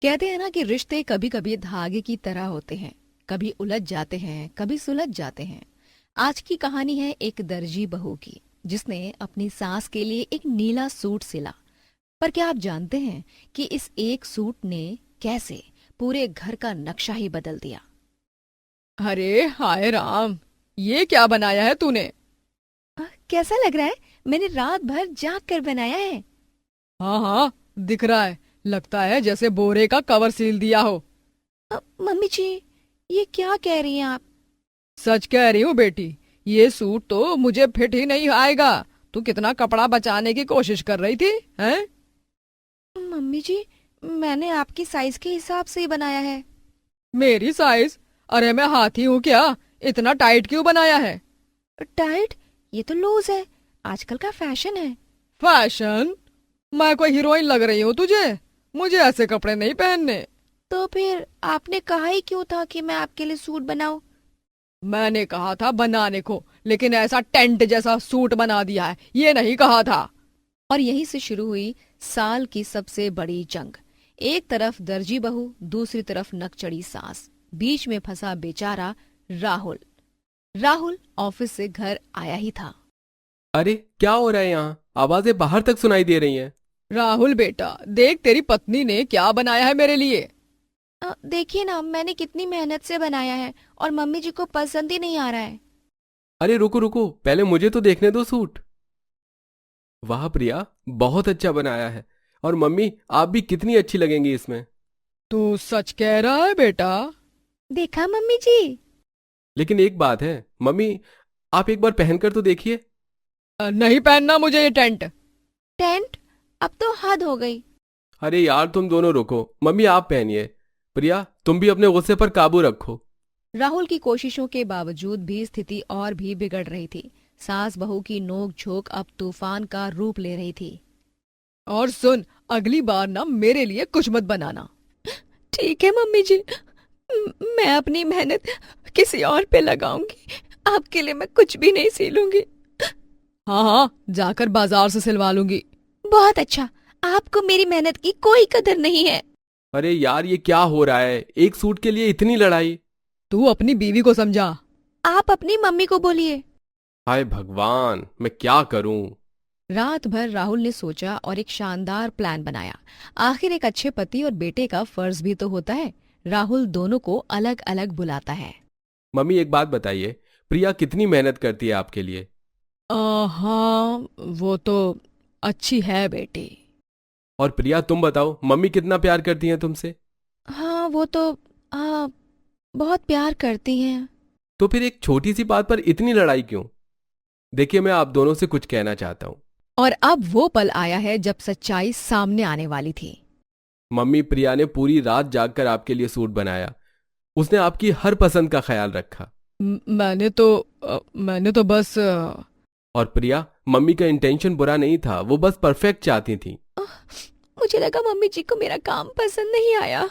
कहते हैं ना कि रिश्ते कभी कभी धागे की तरह होते हैं। कभी उलझ जाते हैं, कभी सुलझ जाते हैं। आज की कहानी है एक दर्जी बहू की, जिसने अपनी सास के लिए एक नीला सूट सिला। पर क्या आप जानते हैं कि इस एक सूट ने कैसे पूरे घर का नक्शा ही बदल दिया। अरे हाय राम, ये क्या बनाया है तूने? कैसा लग रहा है? मैंने रात भर जाग कर बनाया है। हाँ हाँ, दिख रहा है। लगता है जैसे बोरे का कवर सील दिया हो। मम्मी जी, ये क्या कह रही हैं आप? सच कह रही हूँ बेटी, ये सूट तो मुझे फिट ही नहीं आएगा। तू कितना कपड़ा बचाने की कोशिश कर रही थी, हैं? मम्मी जी, मैंने आपकी साइज के हिसाब से ही बनाया है। मेरी साइज? अरे मैं हाथी हूँ क्या? इतना टाइट क्यों बनाया है? टाइट? ये तो लूज है। आजकल का फैशन है। फैशन? मैं कोई हीरोइन लग रही हूँ तुझे? मुझे ऐसे कपड़े नहीं पहनने। तो फिर आपने कहा ही क्यों था कि मैं आपके लिए सूट बनाऊं? मैंने कहा था बनाने को, लेकिन ऐसा टेंट जैसा सूट बना दिया है, ये नहीं कहा था। और यहीं से शुरू हुई साल की सबसे बड़ी जंग। एक तरफ दर्जी बहू, दूसरी तरफ नकचड़ी सास, बीच में फंसा बेचारा राहुल। राहुल ऑफिस से घर आया ही था। अरे क्या हो रहा है यहाँ? आवाजें बाहर तक सुनाई दे रही हैं। राहुल बेटा, देख तेरी पत्नी ने क्या बनाया है मेरे लिए। देखिए ना, मैंने कितनी मेहनत से बनाया है और मम्मी जी को पसंद ही नहीं आ रहा है। अरे रुको रुको, पहले मुझे तो देखने दो सूट। वाह प्रिया, बहुत अच्छा बनाया है। और मम्मी, आप भी कितनी अच्छी लगेंगी इसमें। तू सच कह रहा है बेटा? देखा मम्मी जी? लेकिन एक बात है मम्मी, आप एक बार पहनकर तो देखिए। नहीं पहनना मुझे ये टेंट। टेंट? अब तो हद हो गई। अरे यार तुम दोनों रुको, मम्मी आप पहनिए। प्रिया तुम भी अपने गुस्से पर काबू रखो। राहुल की कोशिशों के बावजूद भी स्थिति और भी बिगड़ रही थी। सास बहू की नोक झोंक अब तूफान का रूप ले रही थी। और सुन, अगली बार ना मेरे लिए कुछ मत बनाना। ठीक है मम्मी जी, मैं अपनी मेहनत किसी और पे लगाऊंगी। आपके लिए मैं कुछ भी नहीं सीलूंगी। हाँ हाँ, जाकर बाजार से सिलवा लूंगी। बहुत अच्छा। आपको मेरी मेहनत की कोई कदर नहीं है। अरे यार ये क्या हो रहा है, एक सूट के लिए इतनी लड़ाई। तू अपनी बीवी को समझा। आप अपनी मम्मी को बोलिए। हाय भगवान, मैं क्या करूं। रात भर राहुल ने सोचा और एक शानदार प्लान बनाया। आखिर एक अच्छे पति और बेटे का फर्ज भी तो होता है। राहुल दोनों को अलग अलग बुलाता है। मम्मी एक बात बताइए, प्रिया कितनी मेहनत करती है आपके लिए? हाँ, वो तो अच्छी है बेटी। और प्रिया तुम बताओ, मम्मी कितना प्यार करती हैं तुमसे? हाँ, वो तो हाँ, बहुत प्यार करती हैं। तो फिर एक छोटी सी बात पर इतनी लड़ाई क्यों? देखिए मैं आप दोनों से कुछ कहना चाहता हूँ। और अब वो पल आया है जब सच्चाई सामने आने वाली थी। मम्मी, प्रिया ने पूरी रात जागकर आपके लिए सूट बनाया। उसने आपकी हर पसंद का ख्याल रखा। मैंने तो बस और प्रिया, मम्मी का इंटेंशन बुरा नहीं था, वो बस परफेक्ट चाहती थी। आह, मुझे लगा मम्मी जी को मेरा काम पसंद नहीं आया।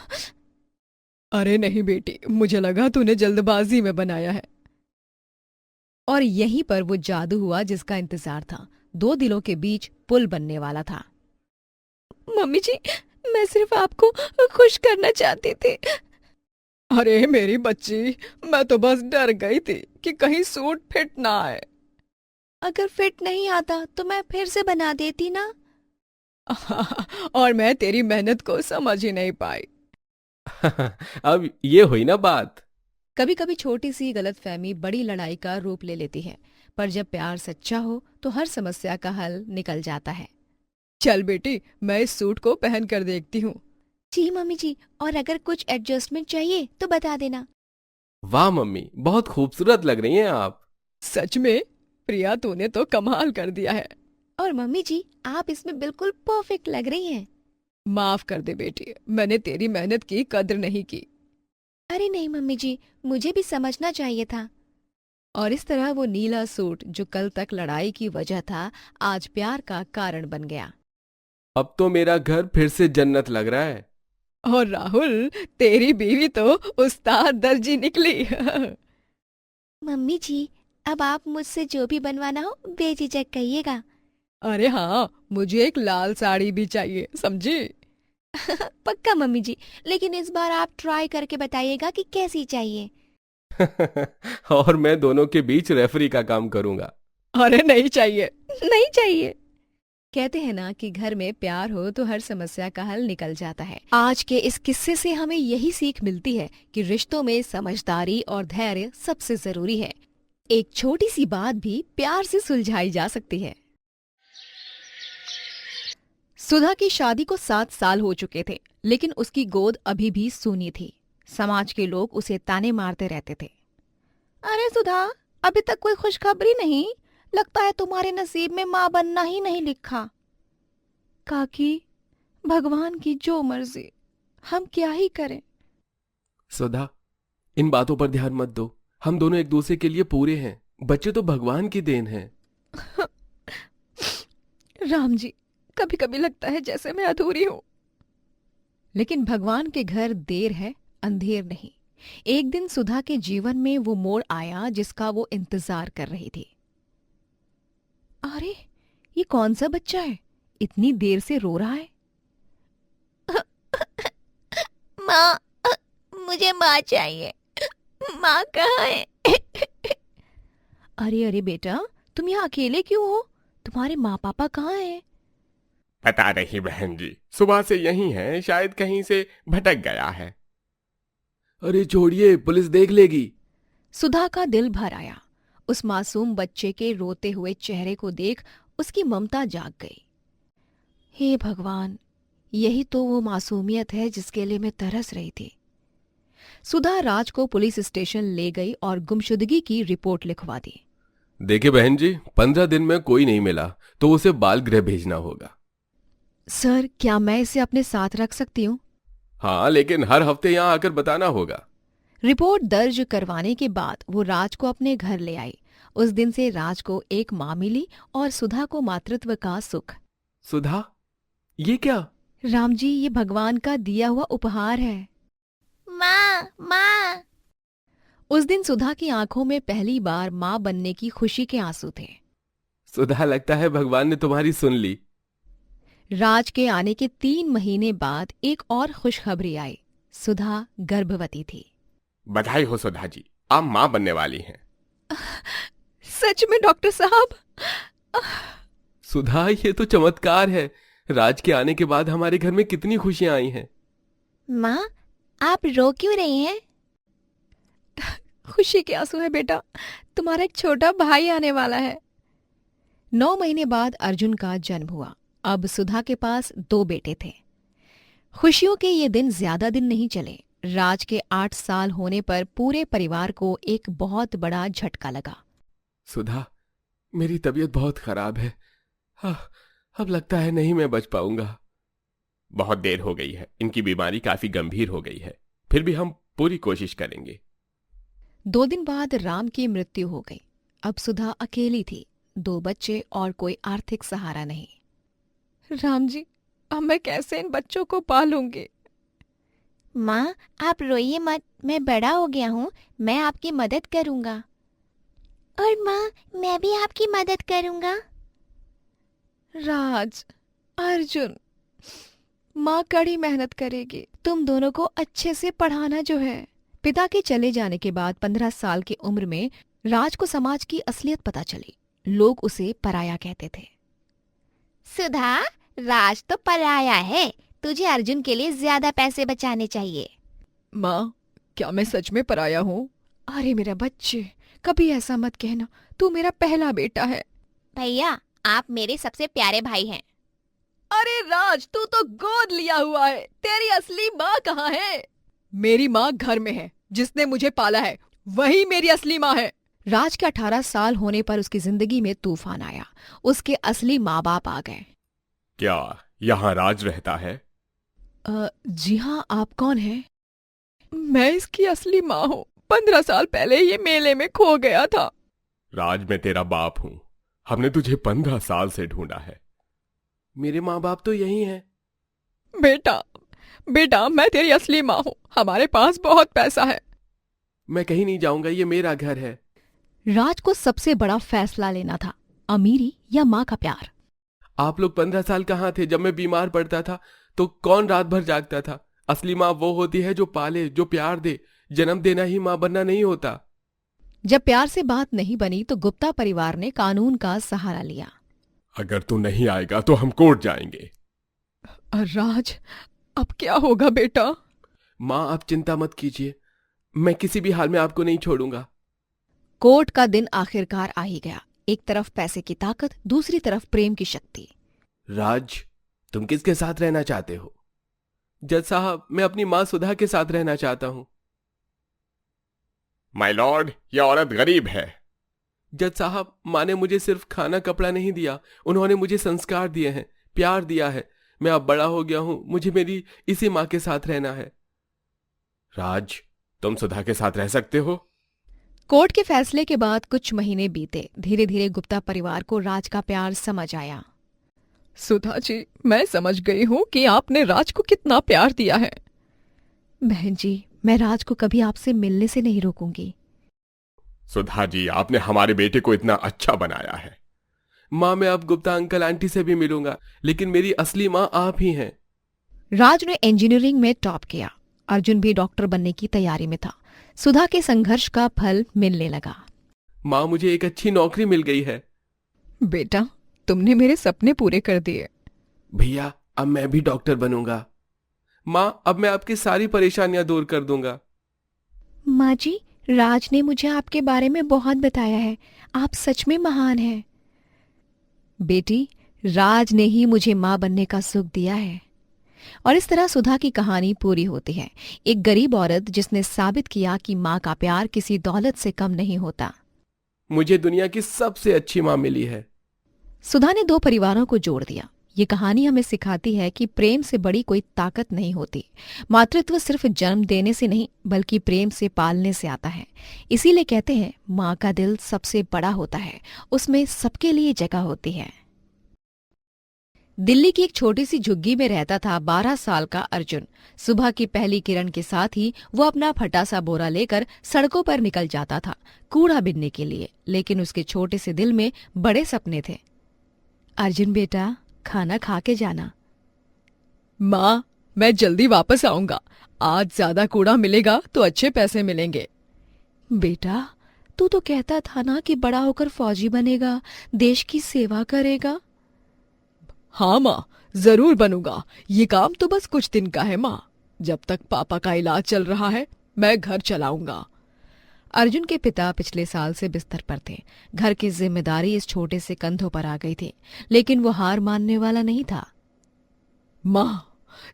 अरे नहीं बेटी, मुझे लगा तूने जल्दबाजी में बनाया है। और यहीं पर वो जादू हुआ जिसका इंतजार था। दो दिलों के बीच पुल बनने वाला था। मम्मी जी, मैं सिर्फ आपको खुश करना चाहती थी। अरे मेरी बच्ची, मैं तो बस डर गई थी कि कहीं सूट फिट ना आए। अगर फिट नहीं आता तो मैं फिर से बना देती ना। और मैं तेरी मेहनत को समझ ही नहीं पाई। अब ये हुई ना बात। कभी कभी छोटी सी गलतफहमी बड़ी लड़ाई का रूप ले लेती है। पर जब प्यार सच्चा हो तो हर समस्या का हल निकल जाता है। चल बेटी, मैं इस सूट को पहन कर देखती हूँ। जी मम्मी जी, और अगर कुछ एडजस्टमेंट चाहिए तो बता देना। वाह मम्मी, बहुत खूबसूरत लग रही हैं आप। सच में? प्रिया, तूने तो कमाल कर दिया है। और मम्मी जी, आप इसमें बिल्कुल परफेक्ट लग रही हैं। माफ कर दे बेटी, मैंने तेरी मेहनत की कद्र नहीं की। अरे नहीं मम्मी जी, मुझे भी समझना चाहिए था। और इस तरह वो नीला सूट जो कल तक लड़ाई की वजह था, आज प्यार का कारण बन गया। अब तो मेरा घर फिर से जन्नत लग रहा है। और राहुल, तेरी बीवी तो उस्ताद दर्जी निकली। मम्मी जी, अब आप मुझसे जो भी बनवाना हो बेझिझक कहिएगा। अरे हाँ, मुझे एक लाल साड़ी भी चाहिए, समझी? पक्का मम्मी जी, लेकिन इस बार आप ट्राई करके बताइएगा कि कैसी चाहिए। और मैं दोनों के बीच रेफरी का काम करूंगा। अरे नहीं चाहिए। नहीं चाहिए। कहते हैं ना कि घर में प्यार हो तो हर समस्या का हल निकल जाता है। आज के इस किस्से से हमें यही सीख मिलती है कि रिश्तों में समझदारी और धैर्य सबसे जरूरी है। एक छोटी सी बात भी प्यार से सुलझाई जा सकती है। सुधा की शादी को 7 साल हो चुके थे, लेकिन उसकी गोद अभी भी सूनी थी। समाज के लोग उसे ताने मारते रहते थे। अरे सुधा, अभी तक कोई खुशखबरी नहीं। लगता है तुम्हारे नसीब में माँ बनना ही नहीं लिखा। काकी, भगवान की जो मर्जी, हम क्या ही करें। सुधा, इन बातों पर ध्यान मत दो। हम दोनों एक दूसरे के लिए पूरे हैं। बच्चे तो भगवान की देन है। राम जी, कभी कभी लगता है जैसे मैं अधूरी हूं। लेकिन भगवान के घर देर है, अंधेर नहीं। एक दिन सुधा के जीवन में वो मोड़ आया जिसका वो इंतजार कर रही थी। अरे, ये कौन सा बच्चा है, इतनी देर से रो रहा है? माँ, मुझे माँ चाहिए। माँ कहाँ है? अरे अरे बेटा, तुम यहाँ अकेले क्यों हो? तुम्हारे माँ पापा कहाँ हैं? पता नहीं बहन जी, सुबह से यहीं है, शायद कहीं से भटक गया है। अरे छोड़िए, पुलिस देख लेगी। सुधा का दिल भर आया। उस मासूम बच्चे के रोते हुए चेहरे को देख उसकी ममता जाग गई। हे भगवान, यही तो वो मासूमियत है जिसके लिए मैं तरस रही थी। सुधा राज को पुलिस स्टेशन ले गई और गुमशुदगी की रिपोर्ट लिखवा दी। देखिए बहन जी, 15 दिन में कोई नहीं मिला तो उसे बाल गृह भेजना होगा। सर, क्या मैं इसे अपने साथ रख सकती हूँ? हाँ, लेकिन हर हफ्ते यहाँ आकर बताना होगा। रिपोर्ट दर्ज करवाने के बाद वो राज को अपने घर ले आई। उस दिन से राज को एक माँ मिली और सुधा को मातृत्व का सुख। सुधा, ये क्या? राम जी, ये भगवान का दिया हुआ उपहार है। माँ, माँ। उस दिन सुधा की आंखों में पहली बार माँ बनने की खुशी के आंसू थे। सुधा, लगता है भगवान ने तुम्हारी सुन ली। राज के आने के 3 महीने बाद एक और खुशखबरी आई। सुधा गर्भवती थी। बधाई हो सुधा जी, आप माँ बनने वाली हैं। सच में डॉक्टर साहब? सुधा, ये तो चमत्कार है। राज के आने के बाद हमारे घर में कितनी खुशियां आई हैं। माँ, आप रो क्यों रही हैं? खुशी के आंसू है बेटा, तुम्हारा एक छोटा भाई आने वाला है। 9 महीने बाद अर्जुन का जन्म हुआ। अब सुधा के पास 2 बेटे थे। खुशियों के ये दिन ज्यादा दिन नहीं चले। राज के 8 साल होने पर पूरे परिवार को एक बहुत बड़ा झटका लगा। सुधा, मेरी तबीयत बहुत खराब है। अब लगता है नहीं मैं बच पाऊंगा। बहुत देर हो गई है, इनकी बीमारी काफी गंभीर हो गई है। फिर भी हम पूरी कोशिश करेंगे। 2 दिन बाद राम की मृत्यु हो गई। अब सुधा अकेली थी, 2 बच्चे और कोई आर्थिक सहारा नहीं। राम जी, अब मैं कैसे इन बच्चों को पालूंगी? माँ, आप रोइए मत, मैं बड़ा हो गया हूँ, मैं आपकी मदद करूंगा। और माँ, मैं भी आपकी मदद करूंगा। राज, अर्जुन, माँ कड़ी मेहनत करेगी, तुम दोनों को अच्छे से पढ़ाना जो है। पिता के चले जाने के बाद 15 साल की उम्र में राज को समाज की असलियत पता चली। लोग उसे पराया कहते थे। सुधा, राज तो पराया है, तुझे अर्जुन के लिए ज्यादा पैसे बचाने चाहिए। माँ, क्या मैं सच में पराया हूँ? अरे मेरा बच्चे, कभी ऐसा मत कहना, तू मेरा पहला बेटा है। भैया, आप मेरे सबसे प्यारे भाई हैं। अरे राज, तू तो गोद लिया हुआ है, तेरी असली माँ कहाँ है? मेरी माँ घर में है, जिसने मुझे पाला है वही मेरी असली माँ है। राज के 18 साल होने पर उसकी जिंदगी में तूफान आया। उसके असली माँ बाप आ गए। क्या यहाँ राज रहता है? जी हाँ, आप कौन हैं? मैं इसकी असली माँ हूँ। 15 साल पहले ये मेले में खो गया था। राज, मैं तेरा बाप हूँ। हमने तुझे 15 साल से ढूंढा है। मेरे माँ बाप तो यही हैं। बेटा, बेटा, मैं तेरी असली माँ हूँ। हमारे पास बहुत पैसा है। मैं कहीं नहीं जाऊंगा, ये मेरा घर है। राज को सबसे बड़ा फैसला लेना था, अमीरी या माँ का प्यार। आप लोग 15 साल कहाँ थे? जब मैं बीमार पड़ता था तो कौन रात भर जागता था? असली माँ वो होती है जो पाले, जो प्यार दे। जन्म देना ही माँ बनना नहीं होता। जब प्यार से बात नहीं बनी तो गुप्ता परिवार ने कानून का सहारा लिया। अगर तू नहीं आएगा तो हम कोर्ट जाएंगे। राज, अब क्या होगा बेटा? माँ आप चिंता मत कीजिए, मैं किसी भी हाल में आपको नहीं छोड़ूंगा। कोर्ट का दिन आखिरकार आ ही गया। एक तरफ पैसे की ताकत, दूसरी तरफ प्रेम की शक्ति। राज, तुम किसके साथ रहना चाहते हो? जज साहब, मैं अपनी माँ सुधा के साथ रहना चाहता हूं। माय लॉर्ड, यह औरत गरीब है। जज साहब, माँ ने मुझे सिर्फ खाना कपड़ा नहीं दिया, उन्होंने मुझे संस्कार दिए हैं, प्यार दिया है। मैं अब बड़ा हो गया हूं, मुझे मेरी इसी माँ के साथ रहना है। राज, तुम सुधा के साथ रह सकते हो। कोर्ट के फैसले के बाद कुछ महीने बीते। धीरे धीरे गुप्ता परिवार को राज का प्यार समझ आया। सुधा जी, मैं समझ गई हूँ कि आपने राज को कितना प्यार दिया है। बहन जी, मैं राज को कभी आपसे मिलने से नहीं रोकूंगी। सुधा जी, आपने हमारे बेटे को इतना अच्छा बनाया है। माँ, मैं अब गुप्ता अंकल आंटी से भी मिलूंगा, लेकिन मेरी असली माँ आप ही हैं। राज ने इंजीनियरिंग में टॉप किया। अर्जुन भी डॉक्टर बनने की तैयारी में था। सुधा के संघर्ष का फल मिलने लगा। माँ, मुझे एक अच्छी नौकरी मिल गई है। बेटा, तुमने मेरे सपने पूरे कर दिए। भैया, अब मैं भी डॉक्टर बनूंगा। माँ, अब मैं आपकी सारी परेशानियां दूर कर दूंगा। माँ जी, राज ने मुझे आपके बारे में बहुत बताया है। आप सच में महान हैं। बेटी, राज ने ही मुझे माँ बनने का सुख दिया है। और इस तरह सुधा की कहानी पूरी होती है। एक गरीब औरत जिसने साबित किया कि माँ का प्यार किसी दौलत से कम नहीं होता। मुझे दुनिया की सबसे अच्छी माँ मिली है। सुधा ने दो परिवारों को जोड़ दिया। ये कहानी हमें सिखाती है कि प्रेम से बड़ी कोई ताकत नहीं होती। मातृत्व सिर्फ जन्म देने से नहीं, बल्कि प्रेम से पालने से आता है। इसीलिए कहते हैं, माँ का दिल सबसे बड़ा होता है, उसमें सबके लिए जगह होती है। दिल्ली की एक छोटी सी झुग्गी में रहता था 12 साल का अर्जुन। सुबह की पहली किरण के साथ ही वो अपना फटा सा बोरा लेकर सड़कों पर निकल जाता था, कूड़ा बीनने के लिए। लेकिन उसके छोटे से दिल में बड़े सपने थे। अर्जुन बेटा, खाना खा के जाना। माँ, मैं जल्दी वापस आऊंगा। आज ज्यादा कूड़ा मिलेगा तो अच्छे पैसे मिलेंगे। बेटा, तू तो कहता था ना कि बड़ा होकर फौजी बनेगा, देश की सेवा करेगा। हाँ माँ, जरूर बनूंगा। ये काम तो बस कुछ दिन का है माँ। जब तक पापा का इलाज चल रहा है, मैं घर चलाऊंगा। अर्जुन के पिता पिछले साल से बिस्तर पर थे। घर की जिम्मेदारी इस छोटे से कंधों पर आ गई थी, लेकिन वो हार मानने वाला नहीं था। माँ,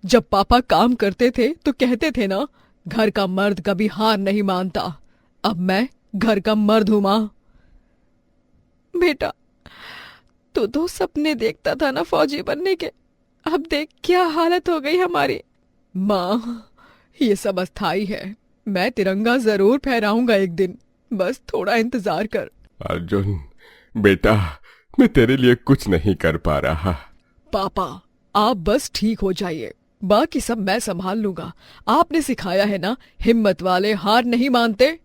जब पापा काम करते थे तो कहते थे ना, घर का मर्द कभी हार नहीं मानता। अब मैं घर का मर्द हूं माँ। बेटा, तू तो सपने देखता था ना फौजी बनने के। अब देख क्या हालत हो गई हमारी। माँ, ये सब अस्थाई है। मैं तिरंगा जरूर फहराऊंगा एक दिन, बस थोड़ा इंतजार कर। अर्जुन बेटा, मैं तेरे लिए कुछ नहीं कर पा रहा। पापा, आप बस ठीक हो जाइए, बाकी सब मैं संभाल लूंगा। आपने सिखाया है ना, हिम्मत वाले हार नहीं मानते।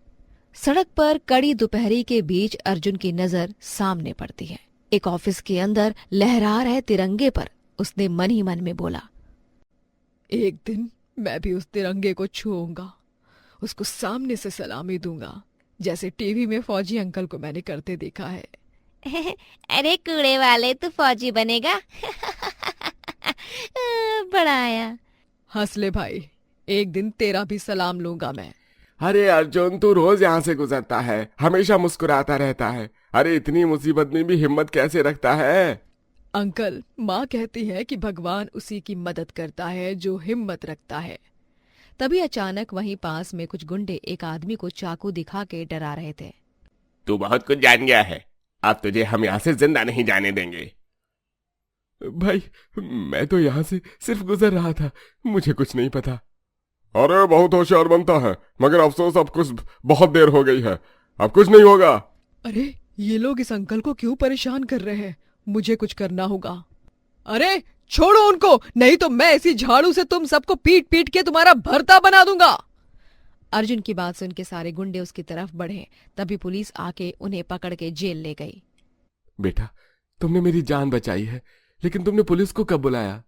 सड़क पर कड़ी दोपहरी के बीच अर्जुन की नजर सामने पड़ती है। एक ऑफिस के अंदर लहरा रहे तिरंगे पर उसने मन ही मन में बोला, एक दिन मैं भी उस तिरंगे को छूऊंगा, उसको सामने से सलामी दूंगा, जैसे टीवी में फौजी अंकल को मैंने करते देखा है। अरे कूड़े वाले, तू फौजी बनेगा? बड़ा आया। हंस ले भाई, एक दिन तेरा भी सलाम लूंगा मैं। अरे अर्जुन, तू रोज यहाँ से गुजरता है, हमेशा मुस्कुराता रहता है। अरे इतनी मुसीबत में भी हिम्मत कैसे रखता है? अंकल, माँ कहती है कि भगवान उसी की मदद करता है जो हिम्मत रखता है। तभी अचानक वहीं पास में कुछ गुंडे एक आदमी को चाकू दिखा के डरा रहे थे। तू बहुत कुछ जान गया है, अब तुझे हम यहाँ से जिंदा नहीं जाने देंगे। भाई, मैं तो यहाँ से सिर्फ गुजर रहा था, मुझे कुछ नहीं पता। अरे बहुत होशियार बनता है, मगर अफसोस अब कुछ बहुत देर हो गई है, अब कुछ नहीं होगा। अरे ये लोग इस अंकल को क्यों परेशान कर रहे हैं? मुझे कुछ करना होगा। अरे छोड़ो उनको, नहीं तो मैं इसी झाड़ू से तुम सबको पीट पीट के तुम्हारा भरता बना दूंगा। अर्जुन की बात सुन के सारे गुंडे उसकी तरफ बढ़े। तभी पुलिस आके उन्हें पकड़ के जेल ले गई। बेटा, तुमने मेरी जान बचाई है, लेकिन तुमने पुलिस को कब बुलाया?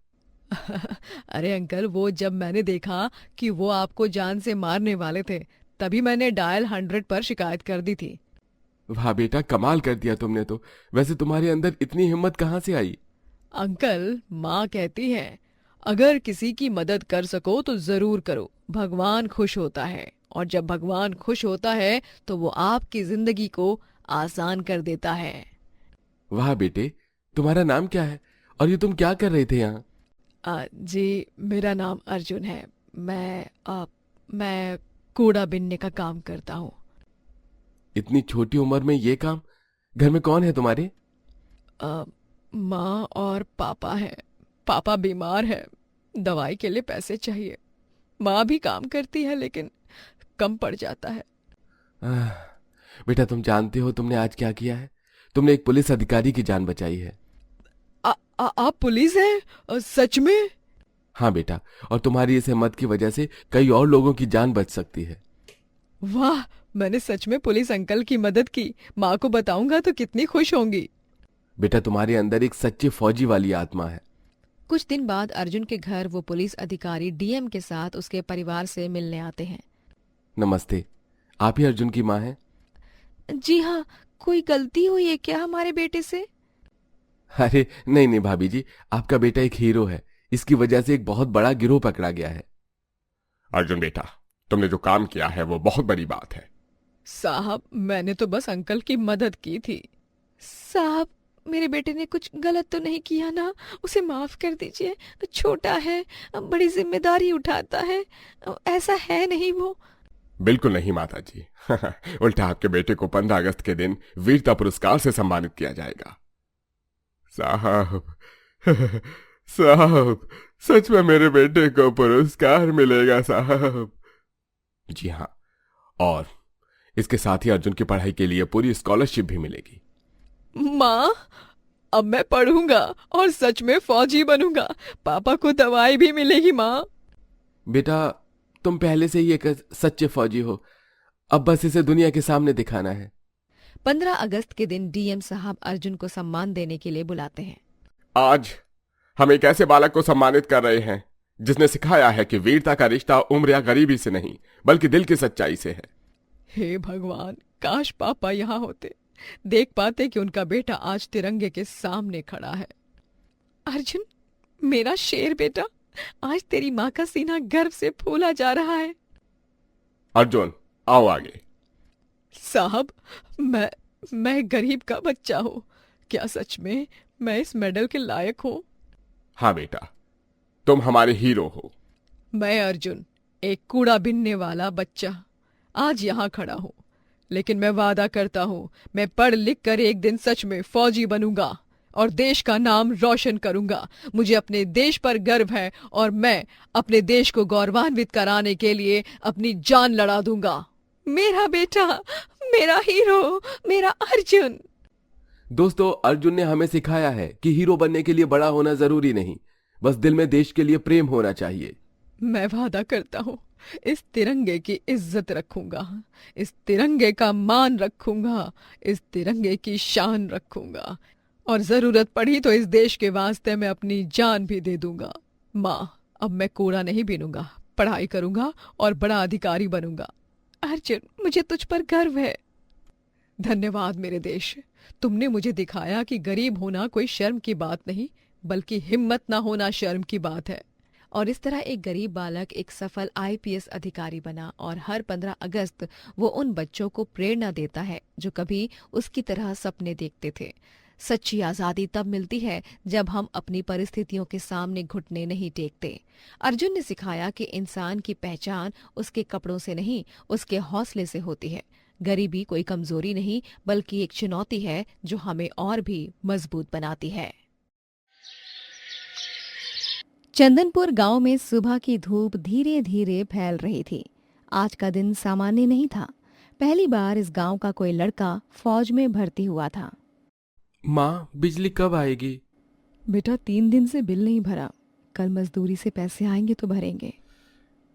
अरे अंकल, वो जब मैंने देखा कि वो आपको जान से मारने वाले थे, तभी मैंने डायल 100 पर शिकायत कर दी थी। वाह बेटा, कमाल कर दिया तुमने तो। वैसे तुम्हारे अंदर इतनी हिम्मत कहाँ से आई? अंकल, माँ कहती है अगर किसी की मदद कर सको तो जरूर करो, भगवान खुश होता है, और जब भगवान खुश होता है तो वो आपकी जिंदगी को आसान कर देता है। वाह बेटे, तुम्हारा नाम क्या है और ये तुम क्या कर रहे थे यहाँ? जी, मेरा नाम अर्जुन है। मैं कूड़ा बीनने का काम करता हूँ। इतनी छोटी उम्र में ये काम? घर में कौन है तुम्हारे? माँ और पापा है। पापा बीमार है, दवाई के लिए पैसे चाहिए। माँ भी काम करती है लेकिन कम पड़ जाता है। आह, बेटा तुम जानते हो तुमने आज क्या किया है? तुमने एक पुलिस अधिकारी की जान बचाई है। आप पुलिस हैं? सच में? हाँ बेटा, और तुम्हारी इस हिम्मत की वजह से कई और लोगों की जान बच सकती है। वाह, मैंने सच में पुलिस अंकल की मदद की। माँ को बताऊंगा तो कितनी खुश होंगी। बेटा तुम्हारे अंदर एक सच्चे फौजी वाली आत्मा है। कुछ दिन बाद अर्जुन के घर वो पुलिस अधिकारी डीएम के साथ उसके परिवार से मिलने आते हैं। नमस्ते, आप ही अर्जुन की माँ हैं? जी हाँ, कोई गलती हुई है क्या हमारे बेटे से? अरे नहीं नहीं भाभी जी, आपका बेटा एक हीरो है। इसकी वजह से एक बहुत बड़ा गिरोह पकड़ा गया है। अर्जुन बेटा, तुमने जो काम किया है वो बहुत बड़ी बात है। साहब, मैंने तो बस अंकल की मदद की थी। साहब, मेरे बेटे ने कुछ गलत तो नहीं किया ना? उसे माफ कर दीजिए। छोटा है, बड़ी जिम्मेदारी उठाता है, ऐसा है नहीं वो। बिल्कुल नहीं माता जी। उल्टा आपके बेटे को 15 अगस्त के दिन वीरता पुरस्कार से सम्मानित किया जाएगा। साहब, साहब, सच में मेरे बेटे को पुरस्कार मिलेगा साहब? जी हाँ, और इसके साथ ही अर्जुन की पढ़ाई के लिए पूरी स्कॉलरशिप भी मिलेगी। माँ, अब मैं पढ़ूंगा और सच में फौजी बनूंगा। पापा को दवाई भी मिलेगी। माँ, बेटा तुम पहले से ही एक सच्चे फौजी हो, अब बस इसे दुनिया के सामने दिखाना है। 15 अगस्त के दिन डीएम साहब अर्जुन को सम्मान देने के लिए बुलाते हैं। आज हम एक ऐसे बालक को सम्मानित कर रहे हैं जिसने सिखाया है कि वीरता का रिश्ता उम्र या गरीबी से नहीं बल्कि दिल की सच्चाई से है। हे भगवान, काश पापा यहाँ होते, देख पाते कि उनका बेटा आज तिरंगे के सामने खड़ा है। अर्जुन, मेरा शेर बेटा, आज तेरी माँ का सीना गर्व से फूला जा रहा है। अर्जुन, आओ आगे। साहब, मैं गरीब का बच्चा हूँ। क्या सच में मैं इस मेडल के लायक हूँ? हाँ बेटा, तुम हमारे हीरो हो। मैं अर्जुन, एक कूड़ा बीनने वाला बच्चा, आज यहाँ खड़ा हूँ, लेकिन मैं वादा करता हूँ मैं पढ़ लिख कर एक दिन सच में फौजी बनूंगा और देश का नाम रोशन करूंगा। मुझे अपने देश पर गर्व है और मैं अपने देश को गौरवान्वित कराने के लिए अपनी जान लड़ा दूंगा। मेरा बेटा, मेरा हीरो, मेरा अर्जुन। दोस्तों, अर्जुन ने हमें सिखाया है कि हीरो बनने के लिए बड़ा होना जरूरी नहीं, बस दिल में देश के लिए प्रेम होना चाहिए। मैं वादा करता हूँ इस तिरंगे की इज्जत रखूंगा, इस तिरंगे का मान रखूंगा, इस तिरंगे की शान रखूंगा, और जरूरत पड़ी तो इस देश के वास्ते मैं अपनी जान भी दे दूंगा। माँ, अब मैं कूड़ा नहीं बीनूंगा, पढ़ाई करूंगा और बड़ा अधिकारी बनूंगा। अर्जुन, मुझे तुझ पर गर्व है। धन्यवाद मेरे देश, तुमने मुझे दिखाया कि गरीब होना कोई शर्म की बात नहीं बल्कि हिम्मत ना होना शर्म की बात है। और इस तरह एक गरीब बालक एक सफल आईपीएस अधिकारी बना और हर 15 अगस्त वो उन बच्चों को प्रेरणा देता है जो कभी उसकी तरह सपने देखते थे। सच्ची आजादी तब मिलती है जब हम अपनी परिस्थितियों के सामने घुटने नहीं टेकते। अर्जुन ने सिखाया कि इंसान की पहचान उसके कपड़ों से नहीं, उसके हौसले से होती है। गरीबी कोई कमजोरी नहीं बल्कि एक चुनौती है जो हमें और भी मजबूत बनाती है। चंदनपुर गांव में सुबह की धूप धीरे धीरे फैल रही थी। आज का दिन सामान्य नहीं था। पहली बार इस गांव का कोई लड़का फौज में भर्ती हुआ था। माँ, बिजली कब आएगी? बेटा, 3 दिन से बिल नहीं भरा, कल मजदूरी से पैसे आएंगे तो भरेंगे।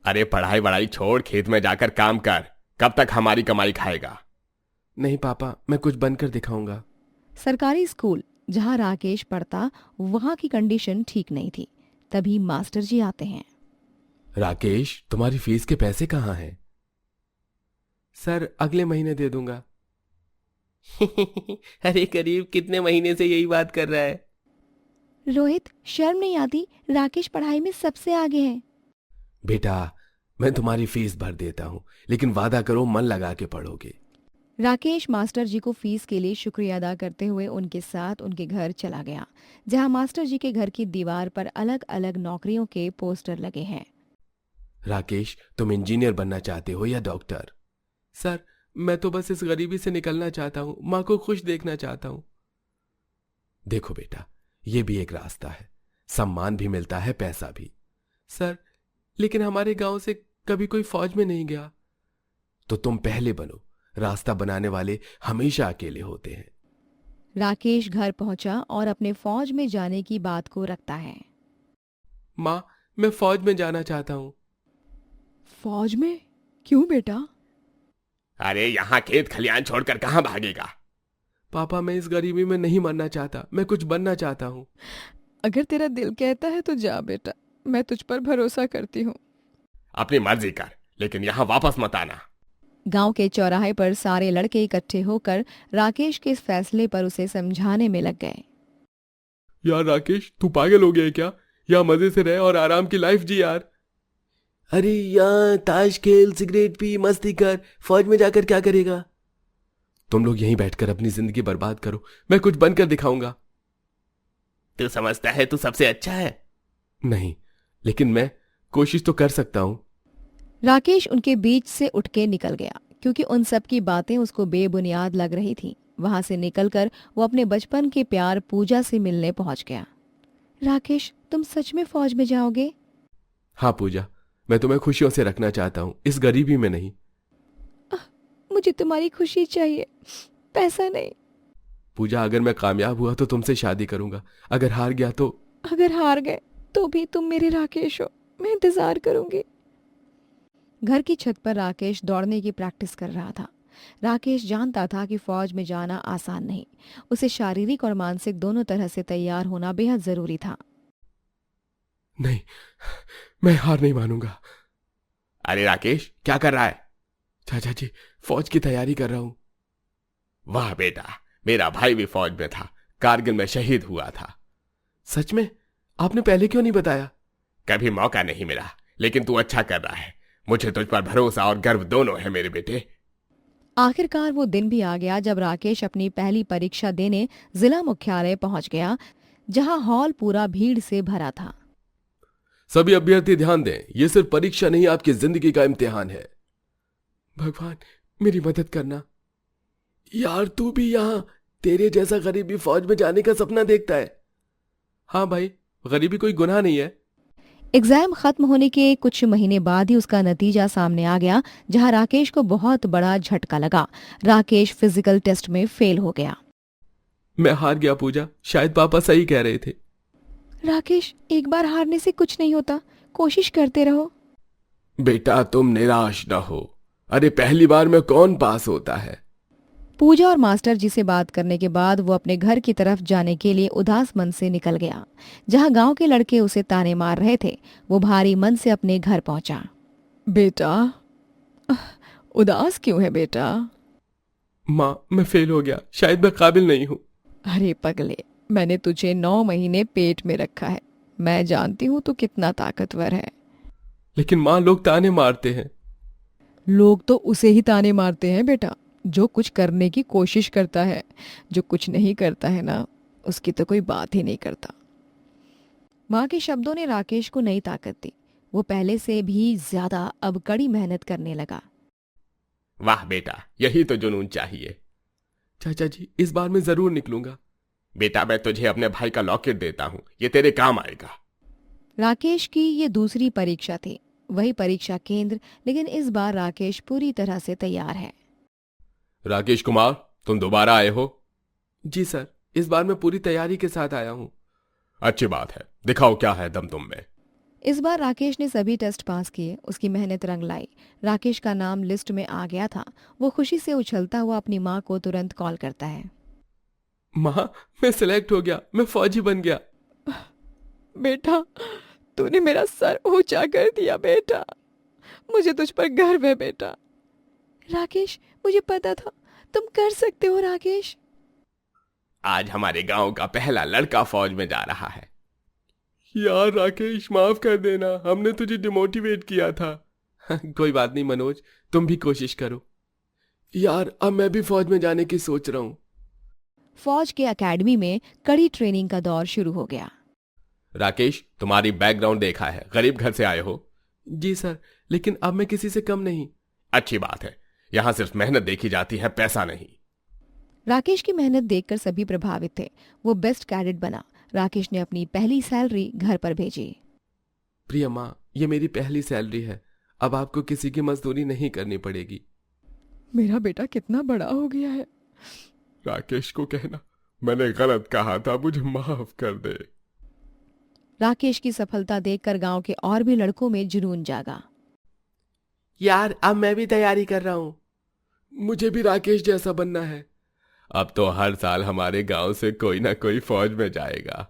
अरे पढ़ाई वढ़ाई छोड़, खेत में जाकर काम कर। कब तक हमारी कमाई खाएगा? नहीं पापा, मैं कुछ बनकर दिखाऊंगा। सरकारी स्कूल जहां राकेश पढ़ता वहां की कंडीशन ठीक नहीं थी। तभी मास्टर जी आते हैं। राकेश, तुम्हारी फीस के पैसे कहाँ हैं? सर, अगले महीने दे दूंगा। अरे करीब कितने महीने से यही बात कर रहा है। रोहित, शर्म नहीं आती? राकेश पढ़ाई में सबसे आगे है। बेटा, मैं तुम्हारी फीस भर देता हूँ, लेकिन वादा करो मन लगा के पढ़ोगे। राकेश मास्टर जी को फीस के लिए शुक्रिया अदा करते हुए उनके साथ उनके घर चला गया, जहां मास्टर जी के घर की दीवार पर अलग अलग नौकरियों के पोस्टर लगे हैं। राकेश, तुम इंजीनियर बनना चाहते हो या डॉक्टर? सर, मैं तो बस इस गरीबी से निकलना चाहता हूँ, माँ को खुश देखना चाहता हूँ। देखो बेटा, ये भी एक रास्ता है, सम्मान भी मिलता है, पैसा भी। सर, लेकिन हमारे गांव से कभी कोई फौज में नहीं गया। तो तुम पहले बनो, रास्ता बनाने वाले हमेशा अकेले होते हैं। राकेश घर पहुंचा और अपने फौज में जाने की बात को रखता है। माँ, मैं फौज में जाना चाहता हूँ। फौज में? क्यों बेटा? अरे यहाँ खेत खलियान छोड़कर कहाँ भागेगा? पापा, मैं इस गरीबी में नहीं मरना चाहता, मैं कुछ बनना चाहता हूँ। अगर तेरा दिल कहता है तो जा बेटा, मैं तुझ पर भरोसा करती हूँ। अपनी मर्जी कर, लेकिन यहाँ वापस मत आना। गांव के चौराहे पर सारे लड़के इकट्ठे होकर राकेश के इस फैसले पर उसे समझाने में लग गए। यार राकेश, तू पागल हो गया है क्या? यहाँ मजे से रह और आराम की लाइफ जी यार। अरे यहाँ ताश खेल, सिगरेट पी, मस्ती कर, फौज में जाकर क्या करेगा? तुम लोग यहीं बैठकर अपनी जिंदगी बर्बाद करो, मैं कुछ बनकर दिखाऊंगा। तू समझता है तू सबसे अच्छा है? नहीं, लेकिन मैं कोशिश तो कर सकता हूं। राकेश उनके बीच से उठ के निकल गया, क्योंकि उन सब की बातें उसको बेबुनियाद लग रही थीं। वहां से निकलकर वो अपने बचपन के प्यार पूजा से मिलने पहुंच गया। राकेश, तुम सच में फौज में जाओगे? हाँ पूजा, मैं तुम्हें खुशियों से रखना चाहता हूँ, इस गरीबी में नहीं। मुझे तुम्हारी खुशी चाहिए, पैसा नहीं। पूजा, अगर मैं कामयाब हुआ तो तुमसे शादी करूंगा, अगर हार गया तो? अगर हार गए तो भी तुम मेरे राकेश हो, मैं इंतजार करूंगी। घर की छत पर राकेश दौड़ने की प्रैक्टिस कर रहा था। राकेश जानता था कि फौज में जाना आसान नहीं, उसे शारीरिक और मानसिक दोनों तरह से तैयार होना बेहद जरूरी था। नहीं, मैं हार नहीं मानूंगा। अरे राकेश, क्या कर रहा है? चाचा जी, फौज की तैयारी कर रहा हूं। वाह बेटा, मेरा भाई भी फौज में था, कारगिल में शहीद हुआ था। सच में? आपने पहले क्यों नहीं बताया? कभी मौका नहीं मिला, लेकिन तू अच्छा कर रहा है, मुझे तुझ पर भरोसा और गर्व दोनों है मेरे बेटे। आखिरकार वो दिन भी आ गया जब राकेश अपनी पहली परीक्षा देने जिला मुख्यालय पहुंच गया, जहां हॉल पूरा भीड़ से भरा था। सभी अभ्यर्थी ध्यान दें, यह सिर्फ परीक्षा नहीं, आपकी जिंदगी का इम्तिहान है। भगवान, मेरी मदद करना। यार तू भी यहाँ तेरे जैसा गरीबी फौज में जाने का सपना देखता है? हाँ भाई, गरीबी कोई गुनाह नहीं है। एग्जाम खत्म होने के कुछ महीने बाद ही उसका नतीजा सामने आ गया, जहां राकेश को बहुत बड़ा झटका लगा। राकेश फिजिकल टेस्ट में फेल हो गया। मैं हार गया पूजा, शायद पापा सही कह रहे थे। राकेश, एक बार हारने से कुछ नहीं होता, कोशिश करते रहो। बेटा तुम निराश न हो, अरे पहली बार में कौन पास होता है? पूजा और मास्टर जी से बात करने के बाद वो अपने घर की तरफ जाने के लिए उदास मन से निकल गया। जहां गांव के लड़के उसे ताने मार रहे थे, वो भारी मन से अपने घर पहुंचा। बेटा, उदास क्यों है बेटा? माँ, मैं फेल हो गया, शायद मैं काबिल नहीं हूँ। अरे पगले, मैंने तुझे 9 महीने पेट में रखा है, मैं जानती हूँ तू कितना ताकतवर है। लेकिन माँ, लोग ताने मारते हैं। लोग तो उसे ही ताने मारते हैं बेटा जो कुछ करने की कोशिश करता है, जो कुछ नहीं करता है ना, उसकी तो कोई बात ही नहीं करता। माँ के शब्दों ने राकेश को नई ताकत दी। वो पहले से भी ज्यादा अब कड़ी मेहनत करने लगा। वाह बेटा, यही तो जुनून चाहिए। चाचा जी, इस बार मैं जरूर निकलूंगा। बेटा, मैं तुझे अपने भाई का लॉकेट देता हूँ, ये तेरे काम आएगा। राकेश की ये दूसरी परीक्षा थी, वही परीक्षा केंद्र, लेकिन इस बार राकेश पूरी तरह से तैयार है। राकेश कुमार, तुम दोबारा आए हो? जी सर, इस बार मैं पूरी तैयारी के साथ आया हूँ। अच्छी बात है, दिखाओ क्या है दम तुम में। इस बार राकेश ने सभी टेस्ट पास किए, उसकी मेहनत रंग लाई। राकेश का नाम लिस्ट में आ गया था। वो खुशी से उछलता हुआ अपनी माँ को तुरंत कॉल करता है। माँ, मैं सिलेक्ट हो गया, मैं फौजी बन गया। बेटा, तूने मेरा सर ऊंचा कर दिया बेटा। मुझे तुझ पर गर्व है बेटा। राकेश, मुझे पता था तुम कर सकते हो राकेश। आज हमारे गांव का पहला लड़का फौज में जा रहा है। यार राकेश, माफ कर देना, हमने तुझे डिमोटिवेट किया था। कोई बात नहीं मनोज, तुम भी कोशिश करो। यार अब मैं भी फौज में जाने की सोच रहा हूँ। फौज के एकेडमी में कड़ी ट्रेनिंग का दौर शुरू हो गया। राकेश, तुम्हारी बैकग्राउंड देखा है, गरीब घर से आए हो। जी सर, लेकिन अब मैं किसी से कम नहीं। अच्छी बात है, यहां सिर्फ मेहनत देखी जाती है, पैसा नहीं। राकेश की मेहनत देखकर सभी प्रभावित थे। वो बेस्ट कैडेट बना। राकेश ने अपनी पहली सैलरी घर पर भेजी। प्रिय माँ, ये मेरी पहली सैलरी है। अब आपको किसी की मजदूरी नहीं करनी पड़ेगी। मेरा बेटा कितना बड़ा हो गया है। राकेश को कहना मैंने गलत कहा था, मुझे माफ कर दे। राकेश की सफलता देखकर गांव के और भी लड़कों में जुनून जागा। यार अब मैं भी तैयारी कर रहा हूँ, मुझे भी राकेश जैसा बनना है। अब तो हर साल हमारे गांव से कोई ना कोई फौज में जाएगा।